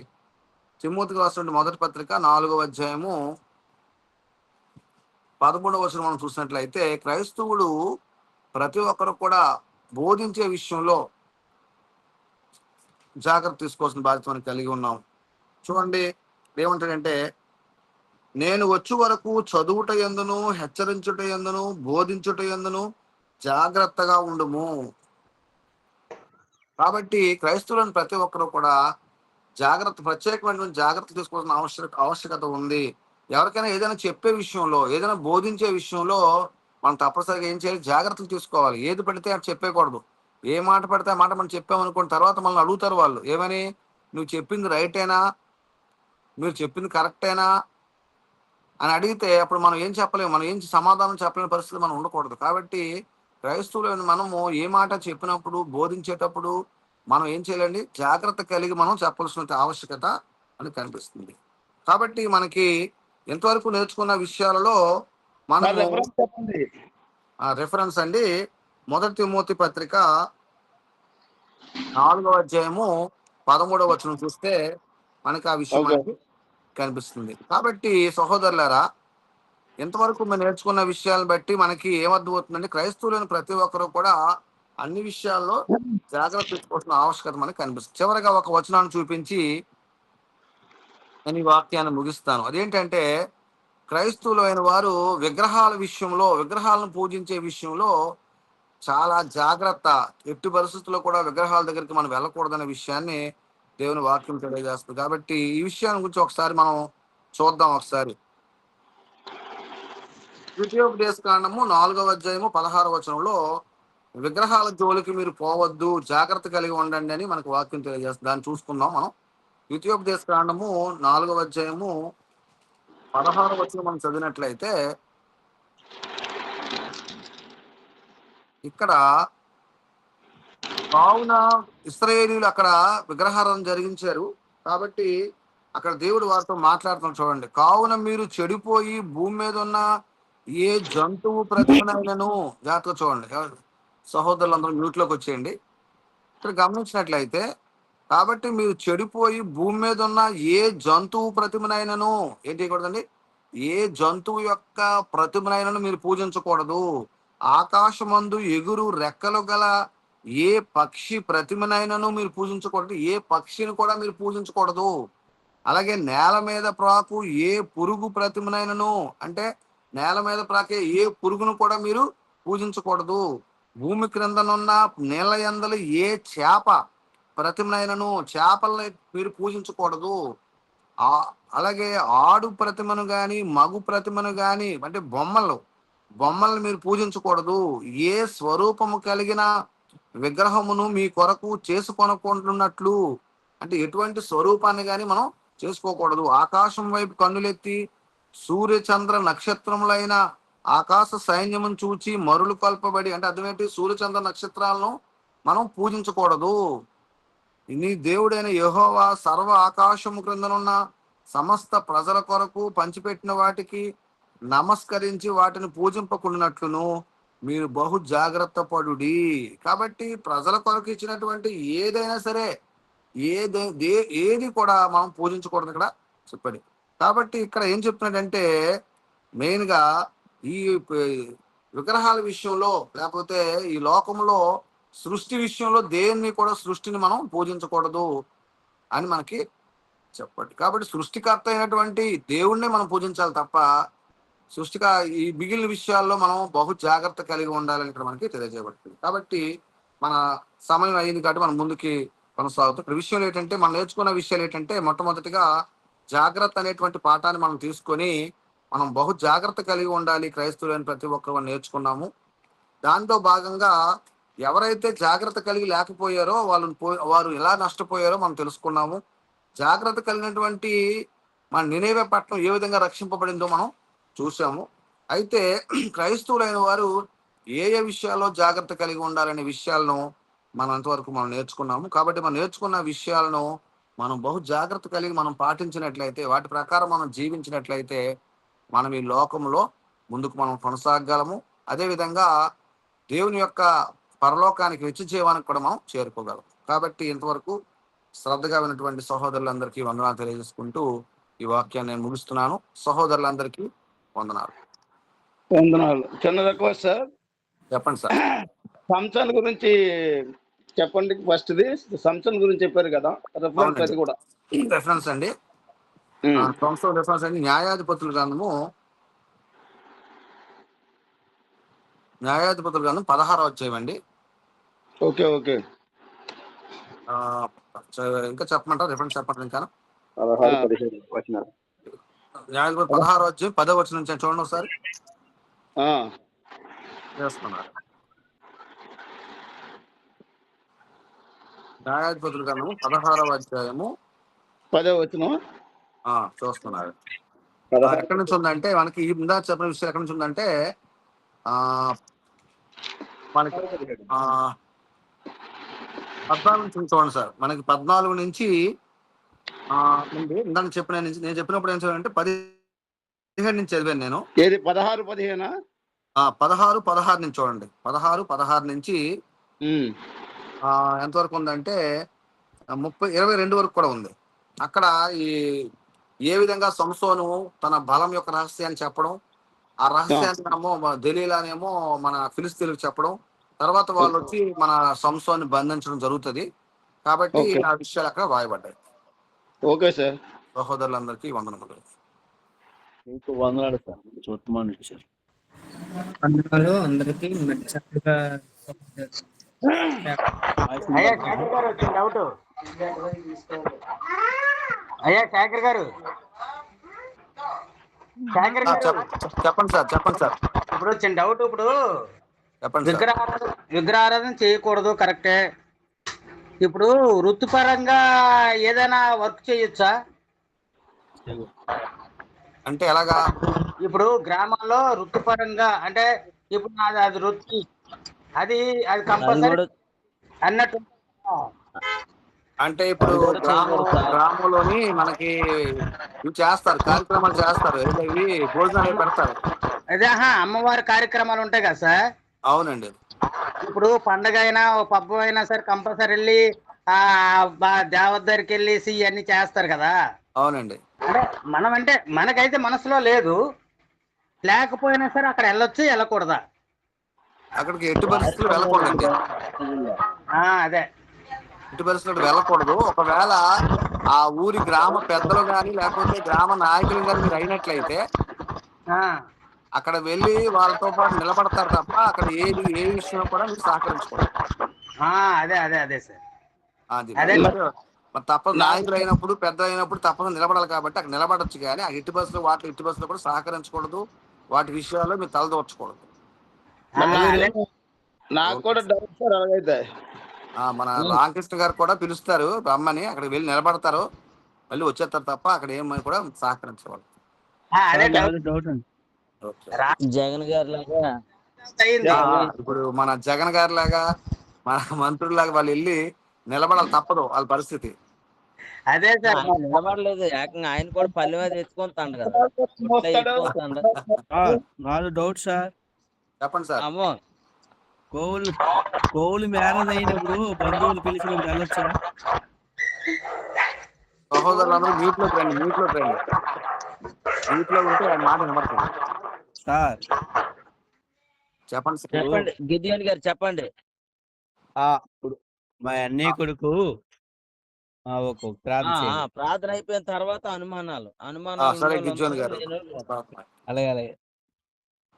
తిమోతికి రాసిన మొదటి పత్రిక 4వ అధ్యాయము 13వ వచనం మనం చూసినట్లయితే, క్రైస్తవుడు ప్రతి ఒక్కరు కూడా బోధించే విషయంలో జాగ్రత్త తీసుకోవాల్సిన బాధ్యత మనం కలిగి ఉన్నాం. చూడండి ఏమంటాడంటే, నేను వచ్చే వరకు చదువుట యందును హెచ్చరించుట యందును బోధించుట యందును జాగ్రత్తగా ఉండుము. కాబట్టి క్రైస్తవులను ప్రతి ఒక్కరు కూడా ప్రత్యేకమైనటువంటి జాగ్రత్త తీసుకోవాల్సిన ఆవశ్యకత ఉంది. ఎవరికైనా ఏదైనా చెప్పే విషయంలో, ఏదైనా బోధించే విషయంలో మనం తప్పనిసరిగా ఏం చేయాలి, జాగ్రత్తలు తీసుకోవాలి. ఏది పడితే అది చెప్పేయకూడదు. ఏ మాట పడితే ఆ మాట మనం చెప్పామనుకోండి, తర్వాత మనల్ని అడుగుతారు వాళ్ళు, ఏమని, నువ్వు చెప్పింది రైటేనా, మీరు చెప్పింది కరెక్టేనా అని అడిగితే అప్పుడు మనం ఏం చెప్పలేము, మనం ఏం సమాధానం చెప్పలేని పరిస్థితి మనం ఉండకూడదు. కాబట్టి క్రైస్తవులైన మనము ఏ మాట చెప్పినప్పుడు, బోధించేటప్పుడు మనం ఏం చేయాలండి, జాగ్రత్త కలిగి మనం చెప్పాల్సిన ఆవశ్యకత అని కనిపిస్తుంది. కాబట్టి మనకి ఎంతవరకు నేర్చుకున్న విషయాలలో మనము రెఫరెన్స్ అండి, 1 తిమోతి పత్రిక 4వ అధ్యాయము 13వ వచనం చూస్తే మనకి ఆ విషయం మనకి కనిపిస్తుంది. కాబట్టి సహోదరులారా, ఎంతవరకు మనం నేర్చుకున్న విషయాలను బట్టి మనకి ఏమర్థమవుతుందంటే, క్రైస్తవులైన ప్రతి ఒక్కరు కూడా అన్ని విషయాల్లో జాగ్రత్త తీసుకోవాల్సిన ఆవశ్యకత మనకి కనిపిస్తుంది. చివరిగా ఒక వచనాన్ని చూపించి నేను ఈ వాక్యాన్ని ముగిస్తాను. అదేంటంటే, క్రైస్తవులైన వారు విగ్రహాలను పూజించే విషయంలో చాలా జాగ్రత్త. ఎట్టి పరిస్థితుల్లో కూడా విగ్రహాల దగ్గరికి మనం వెళ్ళకూడదనే విషయాన్ని దేవుని వాక్యం తెలియజేస్తుంది. కాబట్టి ఈ విషయాన్ని గురించి ఒకసారి మనం చూద్దాం. ఒకసారి ద్వితీయోపదేశ కాండము 4వ అధ్యాయము 16వ వచనంలో, విగ్రహాల జోలికి మీరు పోవద్దు, జాగ్రత్త కలిగి ఉండండి అని మనకు వాక్యం తెలియజేస్తుంది. దాన్ని చూసుకుందాం మనం. ద్వితీయోపదేశ కాండము 4వ అధ్యాయము 16వ వచనం మనం చదివినట్లయితే, ఇక్కడ కావున ఇశ్రాయేలీయులు అక్కడ విగ్రహారాధన జరిగించారు. కాబట్టి అక్కడ దేవుడు వారితో మాట్లాడుతున్నాడు. చూడండి, కావున మీరు చెడిపోయి భూమి మీద ఉన్న ఏ జంతువు ప్రతిమనైనను, జాగ్రత్తగా చూడండి, సహోదరులందరూ మ్యూట్లోకి వచ్చేయండి. ఇక్కడ గమనించినట్లయితే, కాబట్టి మీరు చెడిపోయి భూమి మీద ఉన్న ఏ జంతువు ప్రతిమనైనను, ఏంటి చేయకూడదండి, ఏ జంతువు యొక్క ప్రతిమనైనను మీరు పూజించకూడదు. ఆకాశమందు ఎగురు రెక్కలు గల ఏ పక్షి ప్రతిమనైనను మీరు పూజించకూడదు. ఏ పక్షిని కూడా మీరు పూజించకూడదు. అలాగే నేల మీద ప్రాకు ఏ పురుగు ప్రతిమనైనను, అంటే నేల మీద ప్రాకే ఏ పురుగును కూడా మీరు పూజించకూడదు. భూమి క్రిందనున్న నీళ్ళ యందలు ఏ చేప ప్రతిమనైనను, చేపల్ని మీరు పూజించకూడదు. అలాగే ఆడు ప్రతిమను గాని మగు ప్రతిమను గాని అంటే బొమ్మలను మీరు పూజించకూడదు. ఏ స్వరూపము కలిగిన విగ్రహమును మీ కొరకు చేసుకొనకుంటున్నట్లు, అంటే ఎటువంటి స్వరూపాన్ని గాని మనం చేసుకోకూడదు. ఆకాశం వైపు కన్నులెత్తి సూర్య చంద్ర నక్షత్రములైన ఆకాశ సైన్యమును చూచి మరులు కల్పబడి, అంటే అర్థమేంటి, సూర్య చంద్ర నక్షత్రాలను మనం పూజించకూడదు. నీ దేవుడైన యెహోవా సర్వ ఆకాశము క్రిందనున్న సమస్త ప్రజల కొరకు పంచిపెట్టిన వాటికి నమస్కరించి వాటిని పూజింపకుండానట్లును మీరు బహు జాగ్రత్త పడుడి. కాబట్టి ప్రజల కొరకు ఇచ్చినటువంటి ఏదైనా సరే, ఏది కూడా మనం పూజించకూడదు ఇక్కడ చెప్పండి. కాబట్టి ఇక్కడ ఏం చెప్తున్నాడంటే మెయిన్ గా ఈ విగ్రహాల విషయంలో, లేకపోతే ఈ లోకంలో సృష్టి విషయంలో దేన్ని కూడా, సృష్టిని మనం పూజించకూడదు అని మనకి చెప్పండి. కాబట్టి సృష్టికర్త అయినటువంటి దేవుణ్ణి మనం పూజించాలి తప్ప ఈ మిగిలిన విషయాల్లో మనం బహు జాగ్రత్త కలిగి ఉండాలని ఇక్కడ మనకి తెలియజేయబడుతుంది. కాబట్టి మన సమయం అయింది కాబట్టి మనం ముందుకి కొనసాగుతాం. ఇక్కడ విషయం ఏంటంటే, మనం నేర్చుకున్న విషయాలు ఏంటంటే, మొట్టమొదటిగా జాగ్రత్త అనేటువంటి పాఠాన్ని మనం తీసుకొని మనం బహు జాగ్రత్త కలిగి ఉండాలి క్రైస్తవులైన ప్రతి ఒక్కరు నేర్చుకున్నాము. దాంతో భాగంగా ఎవరైతే జాగ్రత్త కలిగి లేకపోయారో వారు ఎలా నష్టపోయారో మనం తెలుసుకున్నాము. జాగ్రత్త కలిగినటువంటి మన నినేవే పట్టణం ఏ విధంగా రక్షింపబడిందో మనం చూసాము. అయితే క్రైస్తవులైన వారు ఏ విషయాల్లో జాగ్రత్త కలిగి ఉండాలనే విషయాలను మనం అంతవరకు మనం నేర్చుకున్నాము. కాబట్టి మనం నేర్చుకున్న విషయాలను మనం బహు జాగ్రత్త కలిగి మనం పాటించినట్లయితే, వాటి ప్రకారం మనం జీవించినట్లయితే మనం ఈ లోకంలో ముందుకు మనం కొనసాగగలము. అదేవిధంగా దేవుని యొక్క పరలోకానికి వెచ్చి జీవానికి కూడా మనం చేరుకోగలం. కాబట్టి ఇంతవరకు శ్రద్ధగా విన్నటువంటి సహోదరులందరికీ వందనాలు తెలియజేసుకుంటూ ఈ వాక్యాన్ని నేను ముగిస్తున్నాను. సహోదరులందరికీ వందనాలు. చిన్న రిక్వెస్ట్ సార్, చెప్పండి సార్. సంసన్ గురించి చెప్పండి. ఫస్ట్ది సంసన్ గురించి చెప్పారు కదా, రెఫరెన్స్ అది కూడా రెఫరెన్స్ అండి. రెఫరెన్స్ అండి న్యాయాధిపతుల గ్రంథము 16వ అధ్యాయం అండి. Okay okay. ఇంకా చెప్పమంటారు రిఫరెన్స్ చెప్పండి. ఇంకా 16 న్యాయాధిపతులు 16వ అధ్యాయం 10వ వచనం నుంచి చూడండి ఒకసారి. చేస్తున్నారు న్యాయాధిపతుల గ్రంథము 16వ అధ్యాయము 10వ వచనం చూస్తున్నారు. ఎక్కడి నుంచి ఉందంటే మనకి ఈ ముందా చెప్పిన విషయం ఎక్కడి నుంచి ఉందంటే మనకి 14 నుంచి చూడండి సార్. మనకి 14 నుంచి ఇందాక నేను చెప్పినప్పుడు ఏం చదివానంటే 17 నుంచి చదివాను నేను. ఏది 16-15? 16 నుంచి చూడండి. 16 నుంచి ఎంతవరకు ఉందంటే 22 వరకు కూడా ఉంది. అక్కడ ఏ విధంగా సంసోను తన బలం యొక్క రహస్యాన్ని చెప్పడం, ఆ రహస్యాన్నేమో దెలీలానేమో మన ఫిలిస్తీన్లకు చెప్పడం, తర్వాత వాళ్ళు వచ్చి మన సంసోన్ని బంధించడం జరుగుతుంది. కాబట్టి ఆ విషయాలు అక్కడ రాయబడ్డాయి. Okay sir. సహోదరులందరికీ వందనములు. వందనాలు సార్. వందనాలు అందరికీ. చక్కగా అయ్యా శేఖర్ గారు వచ్చిన డౌట్. అయ్యా శేఖర్ గారు చెప్పండి సార్. ఇప్పుడు వచ్చిన డౌట్. ఇప్పుడు చెప్పండి. విగ్రహారాధన చేయకూడదు, కరెక్టే. ఇప్పుడు వృత్తిపరంగా ఏదైనా వర్క్ చేయొచ్చా? అంటే ఎలాగా? ఇప్పుడు గ్రామాల్లో వృత్తిపరంగా అంటే ఇప్పుడు అది వృత్తి, అది కంపల్సరీ అన్నట్టు. అంటే ఇప్పుడు గ్రామంలోని మనకి ఇవి చేస్తారు, కార్యక్రమాలు చేస్తారు, ఇవి భోజనాలు పెడతారు. అదే అమ్మవారి కార్యక్రమాలు ఉంటాయి కదా సార్. అవునండి. ఇప్పుడు పండగ అయినా పబ్బం అయినా సరే కంపల్సరీ వెళ్ళి దేవత దగ్గరికి వెళ్ళేసి ఇవన్నీ చేస్తారు కదా. అవునండి. అంటే మనం అంటే మనకైతే మనసులో లేదు, లేకపోయినా సరే అక్కడ వెళ్ళొచ్చు, వెళ్ళకూడదా? అక్కడికి ఎట్టి పరిస్థితులు వెళ్ళకూడదండి. అదే ఎట్టి పరిస్థితులు వెళ్ళకూడదు. ఒకవేళ ఆ ఊరి గ్రామ పెద్దలు కానీ లేకపోతే గ్రామ నాయకులు కానీ మీరు అయినట్లయితే అక్కడ వెళ్ళి వాళ్ళతో పాటు నిలబడతారు తప్ప అక్కడ ఏ విషయం కూడా మీరు సహకరించకూడదు. అదే అదే అదే సార్. అది మరి తప్పదు, నాయకులు అయినప్పుడు పెద్ద అయినప్పుడు తప్పదు నిలబడాలి కాబట్టి అక్కడ నిలబడొచ్చు, కానీ ఆ ఇటు బస్సులు వాటి ఇటు బస్సులో కూడా సహకరించకూడదు, వాటి విషయాల్లో మీరు తలదూర్చకూడదు. నాకు కూడా డౌట్ సార్ అలాగైతే. మన రామకృష్ణ గారు కూడా పిలుస్తారు రమ్మని, అక్కడికి వెళ్ళి నిలబడతారు, మళ్ళీ వచ్చేస్తారు తప్ప అక్కడ ఏమని కూడా సహకరించేవాళ్ళు. అదే డౌట్ అండి. ఓకే. జగన్ గారి లాగా అయింది. ఇప్పుడు మన జగన్ గారి లాగా మన మంత్రుల్లాగా వాళ్ళు వెళ్ళి నిలబడాలి, తప్పదు వాళ్ళ పరిస్థితి. అదే సార్ ఆయన నిలబడలేదు, ఏకంగా ఆయన కూడా పల్లె మీద ఎత్తుకుంటాడు కదా. మోస్తాడు. నాది డౌట్ సార్. చెప్పండి సార్. అమ్మో కోవులు మ్యారేజ్ అయినప్పుడు బంధువులు పిలిచినప్పుడు వెళ్ళొచ్చా? సహోదరులందరూ మ్యూట్ లోకి రండి, మ్యూట్ లోకి రండి. మ్యూట్ లో ఉంటే ఆయన మాట వినబడుతుంది. సార్ చెప్పండి సార్. చెప్పండి గిద్యోని గారు చెప్పండి. ఇప్పుడు మా అన్నయ్య కొడుకు ఒక ప్రార్థన చేయండి. ప్రార్థన అయిపోయిన తర్వాత అనుమానాలు సరే ఉన్నోళ్ళు గిజ్జోన్ ఉన్నారు, గారు. లేనోళ్ళు ఉన్నారు. అలాగే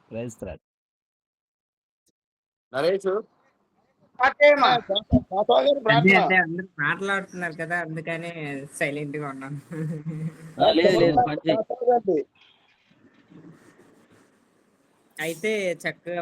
క్రైస్తరాడు నరేష్ పాపా గారు అదే ప్రార్థన. అంటే అందరూ మాట్లాడుతున్నారు కదా, అందుకని సైలెంట్ గా ఉన్నాను. లేదు పని చేయి. పాపా గారిది. అయితే చక్కగా